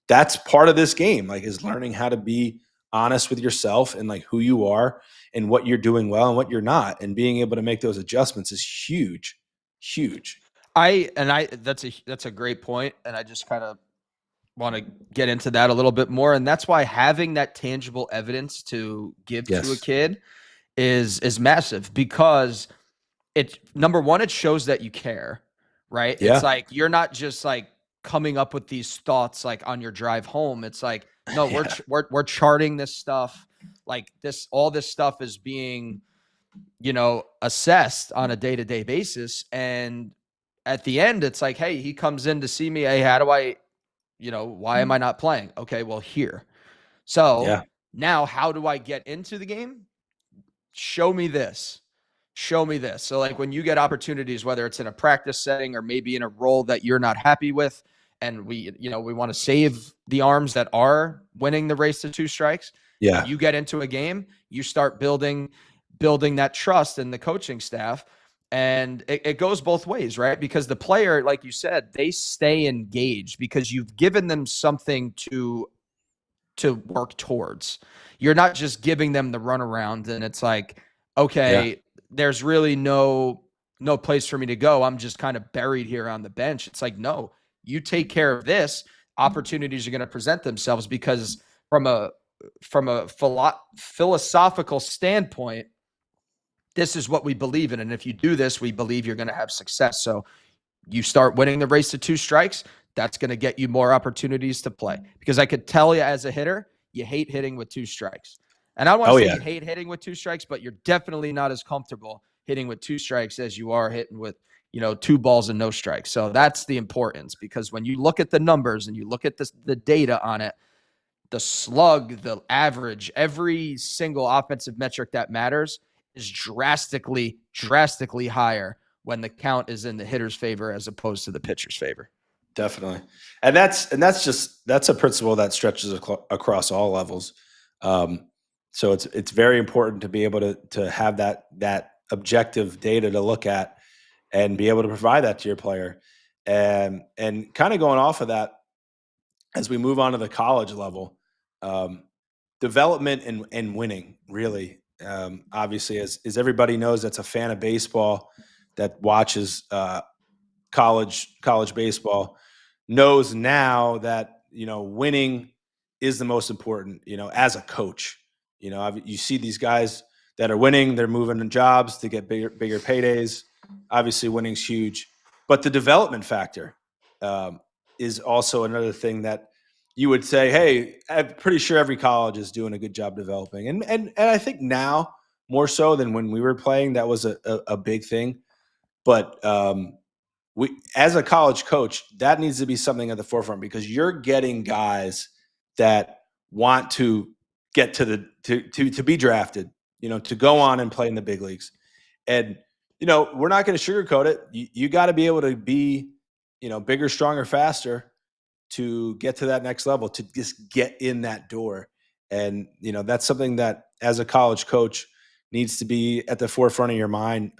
that's part of this game, like, is learning how to be honest with yourself and like who you are and what you're doing well and what you're not, and being able to make those adjustments is huge. That's a great point, and I just kind of want to get into that a little bit more. And that's why having that tangible evidence to give to a kid is massive, because number one, it shows that you care, right? Yeah. It's like, you're not just like coming up with these thoughts like on your drive home. It's like, no, we're charting this stuff. Like, all this stuff is being, assessed on a day-to-day basis. And at the end, it's like, hey, he comes in to see me. Hey, how do I, why am I not playing? Okay, well, here. So now how do I get into the game? Show me this. show me this. So like when you get opportunities, whether it's in a practice setting or maybe in a role that you're not happy with, and we want to save the arms that are winning the race to 2 strikes. Yeah. You get into a game, you start building that trust in the coaching staff. And it goes both ways, right? Because the player, like you said, they stay engaged because you've given them something to work towards. You're not just giving them the runaround and it's like, okay, there's really no place for me to go. I'm just kind of buried here on the bench. It's like, no, you take care of this. Opportunities are going to present themselves because from a philosophical standpoint, this is what we believe in. And if you do this, we believe you're going to have success. So you start winning the race to 2 strikes, that's going to get you more opportunities to play. Because I could tell you as a hitter, you hate hitting with 2 strikes. And I don't want to say you hate hitting with 2 strikes, but you're definitely not as comfortable hitting with 2 strikes as you are hitting with, 2 balls and no strikes. So that's the importance, because when you look at the numbers and you look at the data on it, the slug, the average, every single offensive metric that matters is drastically higher when the count is in the hitter's favor as opposed to the pitcher's favor. Definitely. And that's a principle that stretches across all levels. So it's very important to be able to have that objective data to look at and be able to provide that to your player. And kind of going off of that, as we move on to the college level, development and winning, really. Obviously, as everybody knows that's a fan of baseball, that watches college baseball, knows now that winning is the most important. As a coach, you see these guys that are winning, they're moving in jobs to get bigger paydays. Obviously, winning's huge, but the development factor is also another thing that you would say, hey, I'm pretty sure every college is doing a good job developing. And I think now more so than when we were playing, that was a big thing. But we, as a college coach, that needs to be something at the forefront, because you're getting guys that want to get to be drafted, to go on and play in the big leagues. And, we're not going to sugarcoat it. You got to be able to be, bigger, stronger, faster to get to that next level, to just get in that door. And, that's something that as a college coach needs to be at the forefront of your mind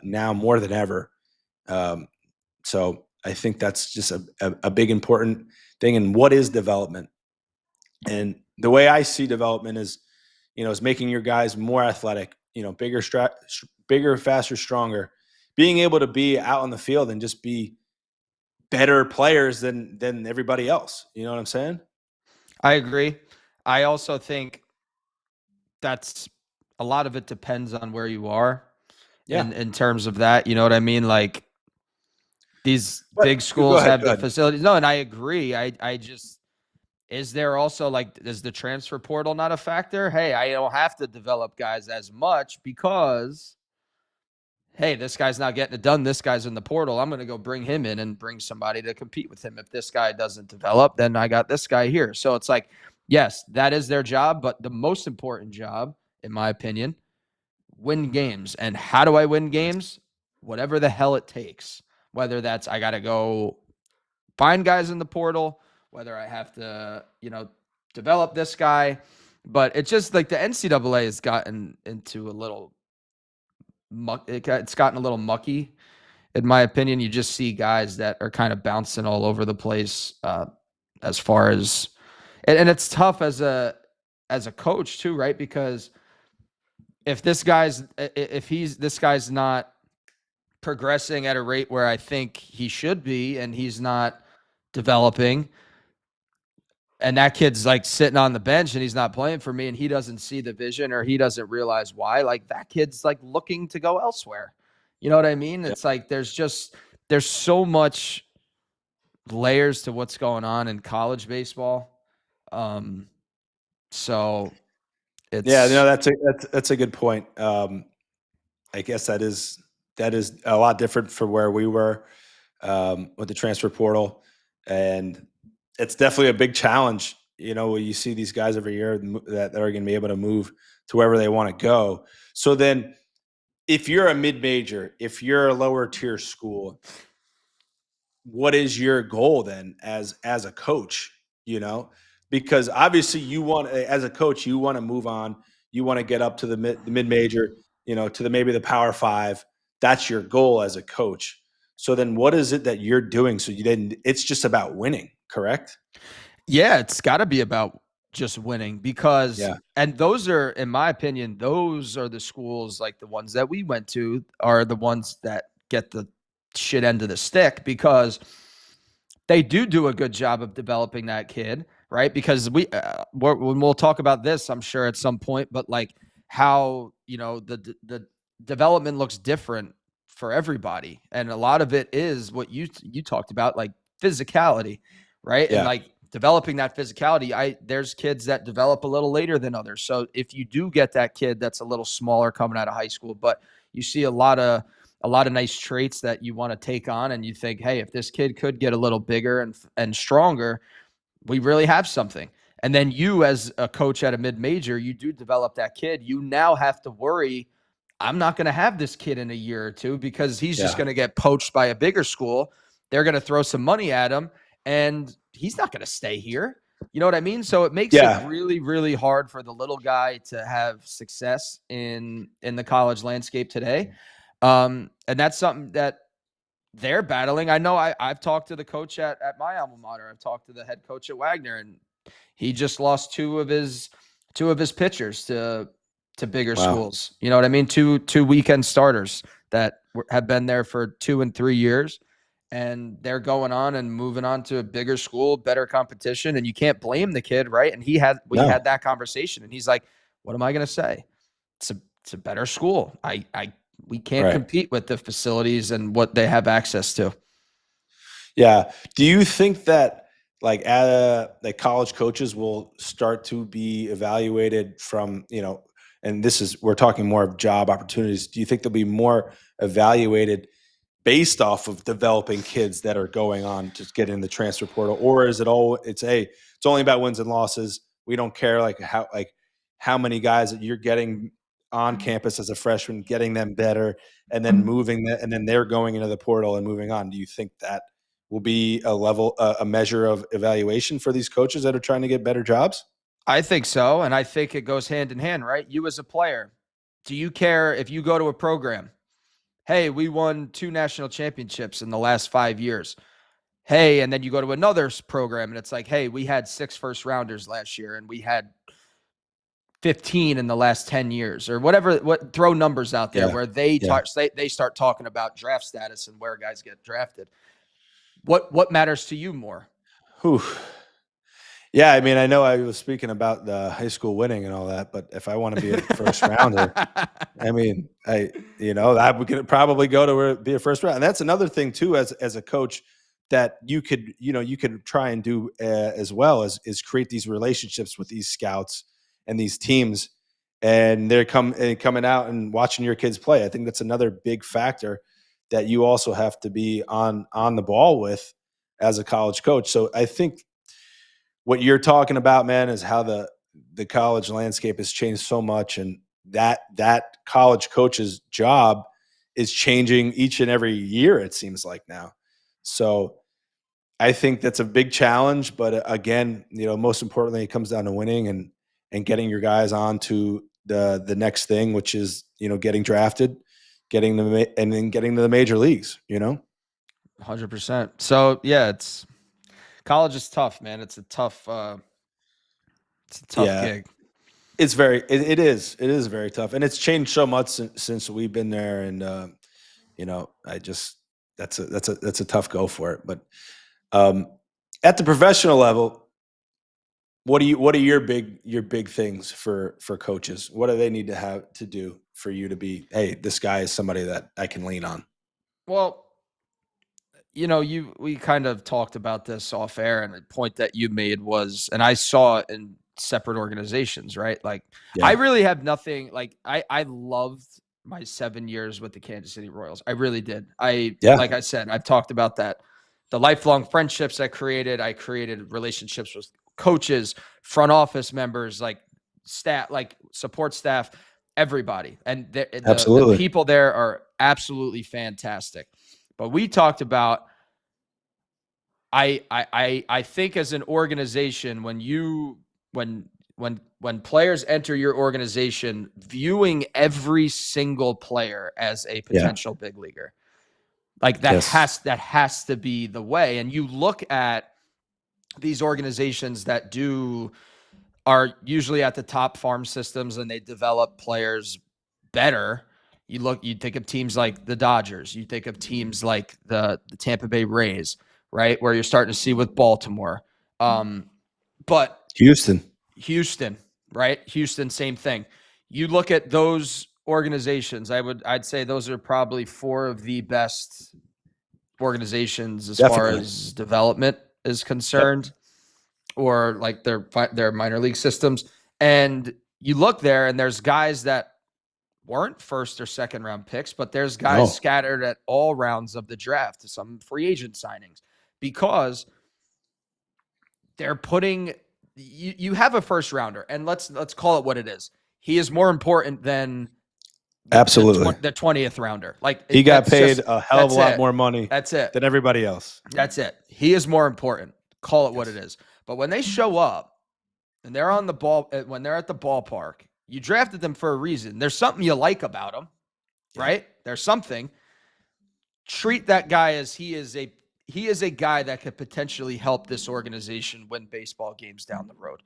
now more than ever. So I think that's just a big important thing. And what is development? And the way I see development is making your guys more athletic, bigger, faster, stronger, being able to be out on the field and just be better players than everybody else. You know what I'm saying? I agree. I also think that's a lot of it depends on where you are in terms of that. You know what I mean? Like these big schools have the facilities. No, and I agree. I just, is there also is the transfer portal not a factor? Hey, I don't have to develop guys as much because, hey, this guy's not getting it done. This guy's in the portal. I'm going to go bring him in and bring somebody to compete with him. If this guy doesn't develop, then I got this guy here. So it's like, yes, that is their job. But the most important job, in my opinion, win games. And how do I win games? Whatever the hell it takes. Whether that's I got to go find guys in the portal, whether I have to, develop this guy. But it's just like the NCAA has gotten into a little it's gotten a little mucky, in my opinion. You just see guys that are kind of bouncing all over the place as far as, and it's tough as a coach too, right? Because if this guy's not progressing at a rate where I think he should be, and he's not developing, and that kid's like sitting on the bench and he's not playing for me, and he doesn't see the vision or he doesn't realize why, like that kid's like looking to go elsewhere. You know what I mean? It's like there's so much layers to what's going on in college baseball. So it's that's a good point. I guess that is a lot different from where we were with the transfer portal, and it's definitely a big challenge. Where you see these guys every year that are going to be able to move to wherever they want to go. So then, if you're a mid-major, if you're a lower tier school, what is your goal then as a coach, you know? Because obviously you want, as a coach, you want to move on, you want to get up to the mid-major, you know, to the maybe the Power 5. That's your goal as a coach. So then what is it that you're doing so you didn't, it's just about winning, correct? Yeah, it's got to be about just winning because, Yeah. and those are, in my opinion, those are the schools, like the ones that we went to, are the ones that get the shit end of the stick because they do a good job of developing that kid, right? Because when we'll talk about this, I'm sure at some point, but like how, the development looks different for everybody. And a lot of it is what you talked about, like physicality, right? And Yeah. like developing that physicality, there's kids that develop a little later than others. So if you do get that kid that's a little smaller coming out of high school, but you see a lot of nice traits that you want to take on, and you think, hey, if this kid could get a little bigger and stronger, we really have something. And then you, as a coach at a mid-major, you do develop that kid. You now have to worry, I'm not going to have this kid in a year or two because he's just Yeah. going to get poached by a bigger school. They're going to throw some money at him, and he's not going to stay here. You know what I mean? So it makes it Yeah. really, really hard for the little guy to have success in the college landscape today. And that's something that they're battling. I know I've talked to the coach at my alma mater. I've talked to the head coach at Wagner, and he just lost two of his pitchers to bigger Wow. schools. You know what I mean? Two weekend starters that have been there for 2 and 3 years, and they're going on and moving on to a bigger school, better competition, and you can't blame the kid, right? And we No. had that conversation, and he's like, "What am I going to say? It's a better school. We can't Right. compete with the facilities and what they have access to." Yeah. Do you think that like college coaches will start to be evaluated from, and we're talking more of job opportunities. Do you think they'll be more evaluated based off of developing kids that are going on to get in the transfer portal? Or is it's only about wins and losses. We don't care how many guys that you're getting on campus as a freshman, getting them better and then and then they're going into the portal and moving on. Do you think that will be a measure of evaluation for these coaches that are trying to get better jobs? I think so, and I think it goes hand in hand, right? You as a player, do you care if you go to a program? Hey, we won 2 national championships in the last 5 years. Hey, and then you go to another program and it's like, hey, we had 6 first rounders last year and we had 15 in the last 10 years, or whatever. Throw numbers out there Yeah. where they Yeah. start talking about draft status and where guys get drafted. What matters to you more? Whew. Yeah, I mean, I know I was speaking about the high school winning and all that, but if I want to be a first rounder, I mean, I would probably go to be a first round. And that's another thing too, as a coach, that you could try and do as well is create these relationships with these scouts and these teams, and they're coming out and watching your kids play. I think that's another big factor that you also have to be on the ball with as a college coach. So I think what you're talking about, man, is how the college landscape has changed so much, and that college coach's job is changing each and every year, it seems like now. So I think that's a big challenge, but again, most importantly, it comes down to winning and getting your guys on to the next thing, which is getting drafted, and then getting to the major leagues. 100%. So yeah, college is tough, man. It's a tough Yeah. gig. It is very tough, and it's changed so much since we've been there. And I just that's a tough go for it. But um, at the professional level, what are your big things for coaches? What do they need to have to do for you to be, hey, this guy is somebody that I can lean on? Well, we kind of talked about this off air, and the point that you made was, and I saw it in separate organizations, right? Like, I Yeah, really have nothing. Like, I loved my 7 years with the Kansas City Royals. I really did. yeah, Like I said, I've talked about that. The lifelong friendships I created relationships with coaches, front office members, like staff, like support staff. everybody. And the Absolutely. people there are absolutely fantastic. But we talked about, I think as an organization, when players enter your organization, viewing every single player as a potential big leaguer, like that has to be the way. And you look at these organizations that are usually at the top farm systems and they develop players better. You think of teams like the Dodgers, you think of teams like the Tampa Bay Rays, right? Where you're starting to see with Baltimore. But Houston, right? Houston, same thing. You look at those organizations, I'd say those are probably four of the best organizations as far as development is concerned, or like their minor league systems. And you look there and there's guys that weren't first or second round picks, but there's guys scattered at all rounds of the draft, some free agent signings, because they're putting you have a first rounder, and let's call it what it is. He is more important than the 20th rounder. Like he got paid a hell of a lot more money. That's it. Than everybody else. That's it. He is more important. Call it what it is. But when they show up and they're on the ball, when they're at the ballpark, you drafted them for a reason. There's something you like about them, right? There's something. Treat that guy as he is a guy that could potentially help this organization win baseball games down the road.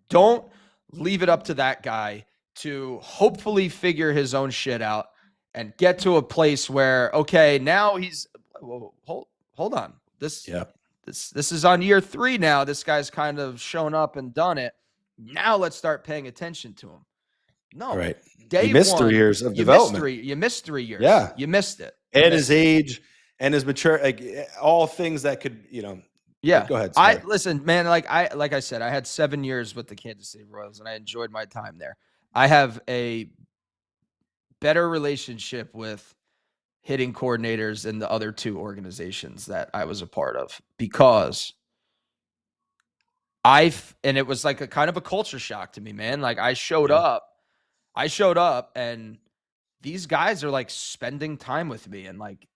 Don't leave it up to that guy to hopefully figure his own shit out and get to a place where, okay, now he's hold on. This is on year 3 now. This guy's kind of shown up and done it. Now let's start paying attention to him. No, right. You missed 3 years of development. You missed 3 years. Yeah, you missed it. And his age and his mature, like all things that could, Yeah. Go ahead. Sorry. Listen, man, like I said, I had 7 years with the Kansas City Royals and I enjoyed my time there. I have a better relationship with hitting coordinators in the other 2 organizations that I was a part of, because and it was like a kind of a culture shock to me, man. Like I showed up and these guys are like spending time with me, and like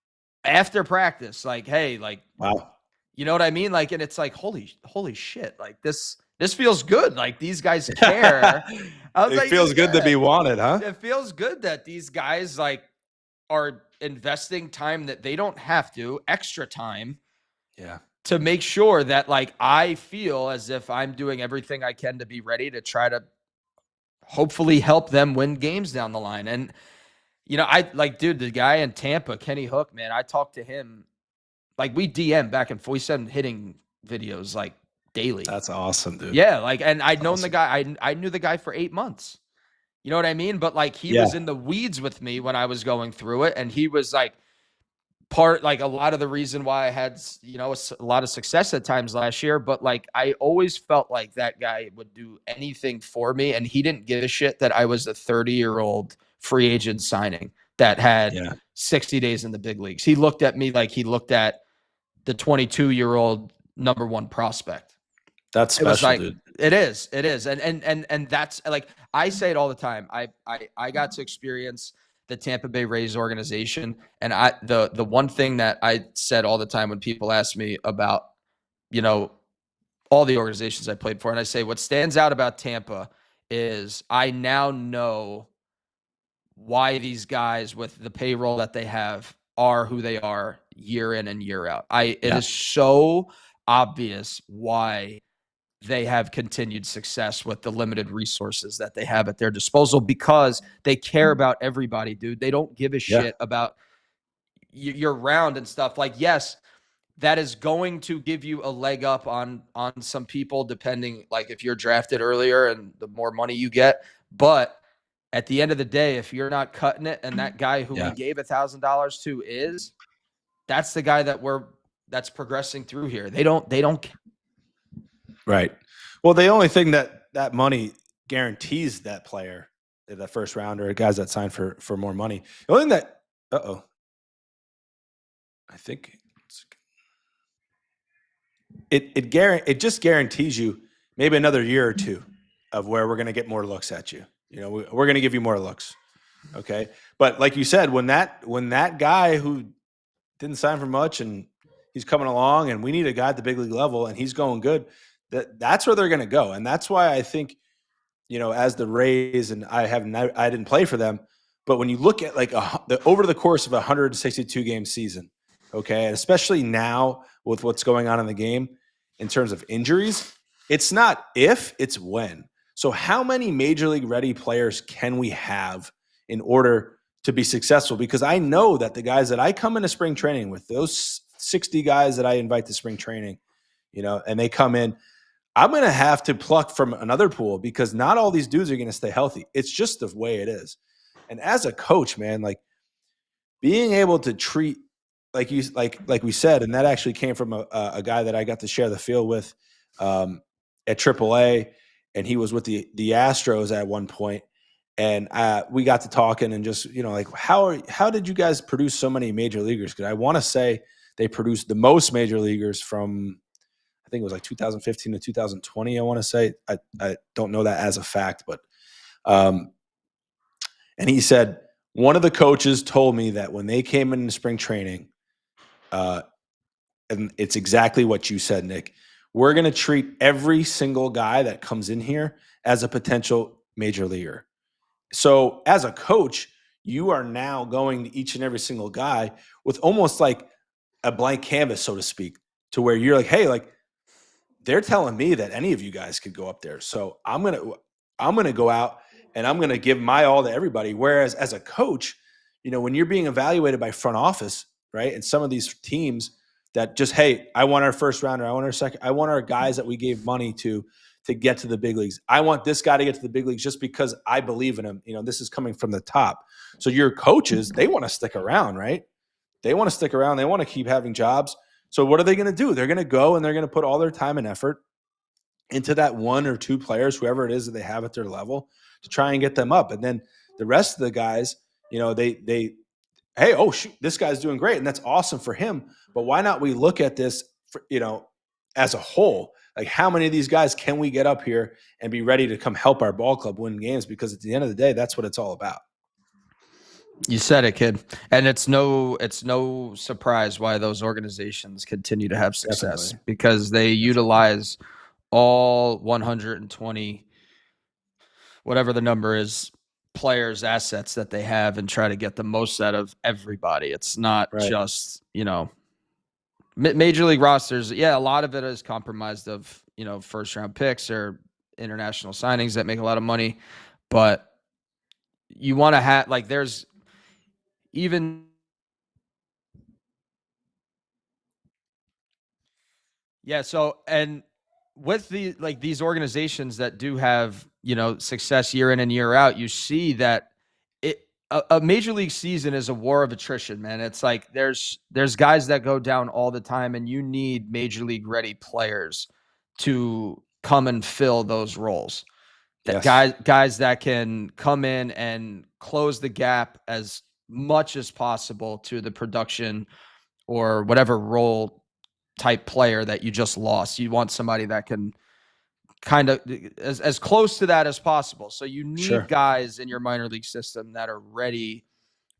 after practice, like, hey, like, wow, you know what I mean? Like, and it's like, holy shit. Like this feels good. Like these guys care. It feels good to be wanted, huh? It feels good that these guys like are investing time that they don't have to, extra time. Yeah. To make sure that like I feel as if I'm doing everything I can to be ready to try to hopefully help them win games down the line. And I like, dude, the guy in Tampa, Kenny Hook, man, I talked to him, like we DM back and forth. We send hitting videos like daily. That's awesome, dude. Yeah, like, and I'd known the guy. I knew the guy for 8 months. You know what I mean? But like he was in the weeds with me when I was going through it, and he was like like a lot of the reason why I had, a lot of success at times last year. But like, I always felt like that guy would do anything for me. And he didn't give a shit that I was a 30-year-old free agent signing that had 60 days in the big leagues. He looked at me like he looked at the 22-year-old number 1 prospect. That's special, like, dude. It is. And that's like, I say it all the time. I got to experience the Tampa Bay Rays organization. And the one thing that I said all the time when people ask me about, all the organizations I played for, and I say, what stands out about Tampa is I now know why these guys with the payroll that they have are who they are year in and year out. It is so obvious why they have continued success with the limited resources that they have at their disposal, because they care about everybody, dude. They don't give a shit about your round and stuff. Like, yes, that is going to give you a leg up on some people, depending, like if you're drafted earlier and the more money you get. But at the end of the day, if you're not cutting it, and that guy who we gave $1,000 to that's the guy that's progressing through here. They don't. Right. Well, the only thing that money guarantees that player, that first rounder, guys that sign for more money. The only thing that, I think it just guarantees you maybe another year or 2 of where we're going to get more looks at you. We're going to give you more looks. Okay. But like you said, when that guy who didn't sign for much and he's coming along and we need a guy at the big league level and he's going good, that's where they're going to go. And that's why I think, as the Rays, and I didn't play for them, but when you look at like over the course of a 162 game season, okay, and especially now with what's going on in the game in terms of injuries, it's not if, it's when. So how many major league ready players can we have in order to be successful? Because I know that the guys that I come into spring training with, those 60 guys that I invite to spring training, and they come in, I'm going to have to pluck from another pool because not all these dudes are going to stay healthy. It's just the way it is. And as a coach, man, like being able to treat like we said, and that actually came from a guy that I got to share the field with at AAA, and he was with the Astros at one point, and we got to talking and just like how did you guys produce so many major leaguers? Because I want to say they produced the most major leaguers from I think it was like 2015 to 2020. I want to say I don't know that as a fact, but and he said one of the coaches told me that when they came into spring training, and it's exactly what you said, Nick. We're going to treat every single guy that comes in here as a potential major leaguer. So as a coach, you are now going to each and every single guy with almost like a blank canvas, so to speak, to where you're like, hey, like they're telling me that any of you guys could go up there. So I'm gonna go out and I'm gonna give my all to everybody. Whereas as a coach, when you're being evaluated by front office, right? And some of these teams that just, hey, I want our first rounder, I want our second, I want our guys that we gave money to get to the big leagues. I want this guy to get to the big leagues just because I believe in him. This is coming from the top. So your coaches, they want to stick around, right? They want to stick around. They want to keep having jobs. So what are they going to do? They're going to go and they're going to put all their time and effort into that one or two players, whoever it is that they have at their level, to try and get them up. And then the rest of the guys, they hey, oh shoot, this guy's doing great, and that's awesome for him. But why not we look at this, as a whole? Like, how many of these guys can we get up here and be ready to come help our ball club win games? Because at the end of the day, that's what it's all about. You said it, kid. And it's no surprise why those organizations continue to have success. Definitely. Because they utilize all 120, whatever the number is, players, assets that they have, and try to get the most out of everybody. It's not Right. just, major league rosters. Yeah, a lot of it is compromised of, first round picks or international signings that make a lot of money. But you want to have, like, there's even. Yeah. So, and with these organizations that do have, success year in and year out, you see that a major league season is a war of attrition, man. It's like there's guys that go down all the time, and you need major league ready players to come and fill those roles. That Yes. guys that can come in and close the gap as much as possible to the production or whatever role type player that you just lost. You want somebody that can kind of as close to that as possible. So you need Sure. guys in your minor league system that are ready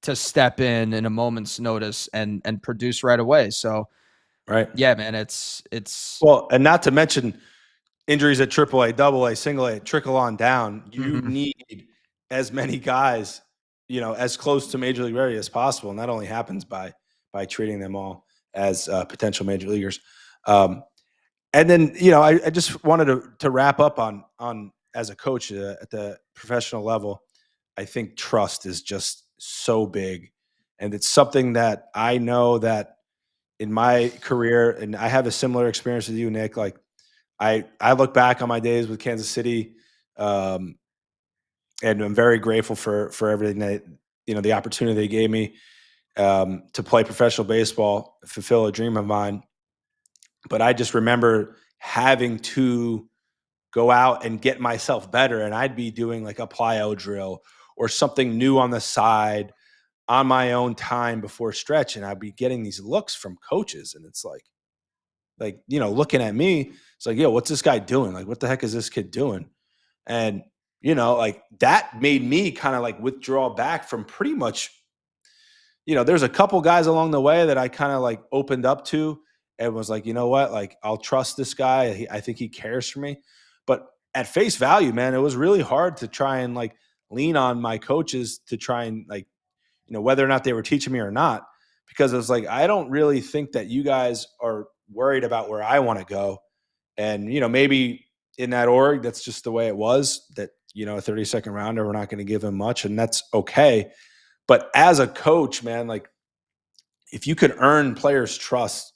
to step in a moment's notice and produce right away. So Right. yeah, man, it's Well, and not to mention injuries at AAA, AA, single A, trickle on down. You Mhm. need as many guys, as close to major league ready as possible. And that only happens by treating them all as potential major leaguers. And then, I just wanted to wrap up on as a coach at the professional level. I think trust is just so big, and it's something that I know that in my career, and I have a similar experience with you, Nick. Like I look back on my days with Kansas City, um, and I'm very grateful for everything that the opportunity they gave me to play professional baseball, fulfill a dream of mine. But I just remember having to go out and get myself better, and I'd be doing like a plyo drill or something new on the side on my own time before stretch, and I'd be getting these looks from coaches, and it's like looking at me, it's like, yo, what's this guy doing? Like, what the heck is this kid doing? And like that made me kind of like withdraw back from pretty much, there's a couple guys along the way that I kind of like opened up to and was like, you know what, like I'll trust this guy. I think he cares for me. But at face value, man, it was really hard to try and like lean on my coaches to try and like, whether or not they were teaching me or not, because it was like, I don't really think that you guys are worried about where I want to go. And, maybe in that org, that's just the way it was, that, a 32nd rounder, we're not going to give him much, and that's okay. But as a coach, man, like if you could earn players' trust,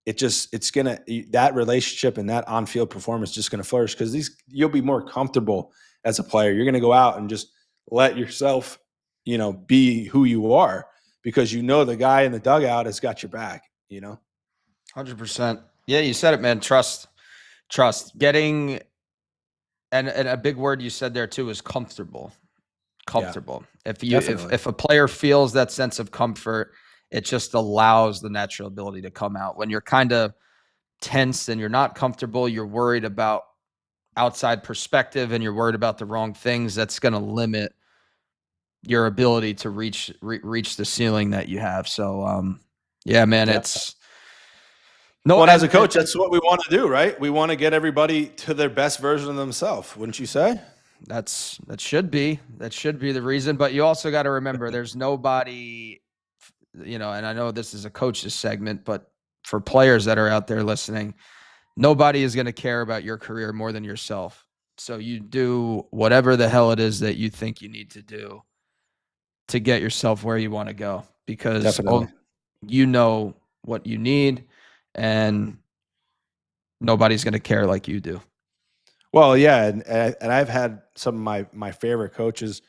that relationship and that on-field performance is just going to flourish, because you'll be more comfortable as a player. You're going to go out and just let yourself, be who you are, because the guy in the dugout has got your back, 100%. Yeah, you said it, man. Trust. Getting, and a big word you said there too is comfortable. Comfortable. Yeah, if a player feels that sense of comfort, it just allows the natural ability to come out. When you're kind of tense and you're not comfortable, you're worried about outside perspective and you're worried about the wrong things, that's going to limit your ability to reach the ceiling that you have. So, yeah, man, it's no. Well, as a coach, that's what we want to do, right? We want to get everybody to their best version of themselves, wouldn't you say? That should be the reason. But you also got to remember, there's nobody, and I know this is a coach's segment, but for players that are out there listening, nobody is going to care about your career more than yourself. So you do whatever the hell it is that you think you need to do to get yourself where you want to go, because you know what you need, and nobody's going to care like you do. Well, yeah, and I've had some of my favorite coaches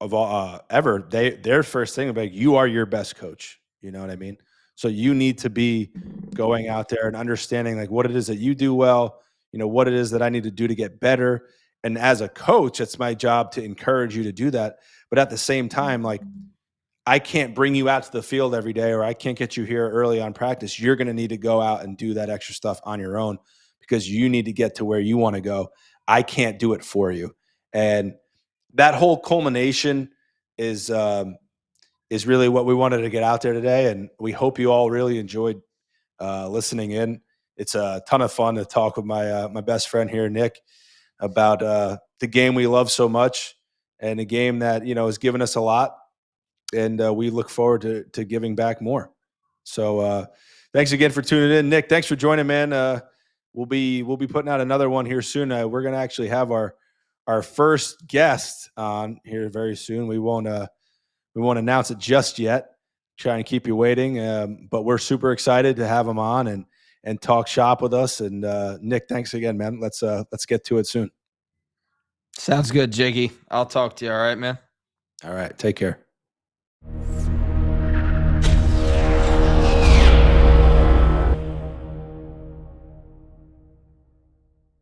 of all ever. Their first thing would be like, you are your best coach. You know what I mean? So you need to be going out there and understanding like what it is that you do well, what it is that I need to do to get better. And as a coach, it's my job to encourage you to do that. But at the same time, like I can't bring you out to the field every day, or I can't get you here early on practice. You're going to need to go out and do that extra stuff on your own, because you need to get to where you want to go. I can't do it for you. And that whole culmination is really what we wanted to get out there today. And we hope you all really enjoyed listening in. It's a ton of fun to talk with my best friend here, Nick, about the game we love so much, and a game that, has given us a lot. And we look forward to giving back more. So thanks again for tuning in, Nick. Thanks for joining, man. We'll be putting out another one here soon. We're going to actually have our first guest on here very soon. We won't announce it just yet. Trying to keep you waiting, but we're super excited to have him on and talk shop with us. And Nick, thanks again, man. Let's get to it soon. Sounds good, Jiggy. I'll talk to you. All right, man. All right. Take care.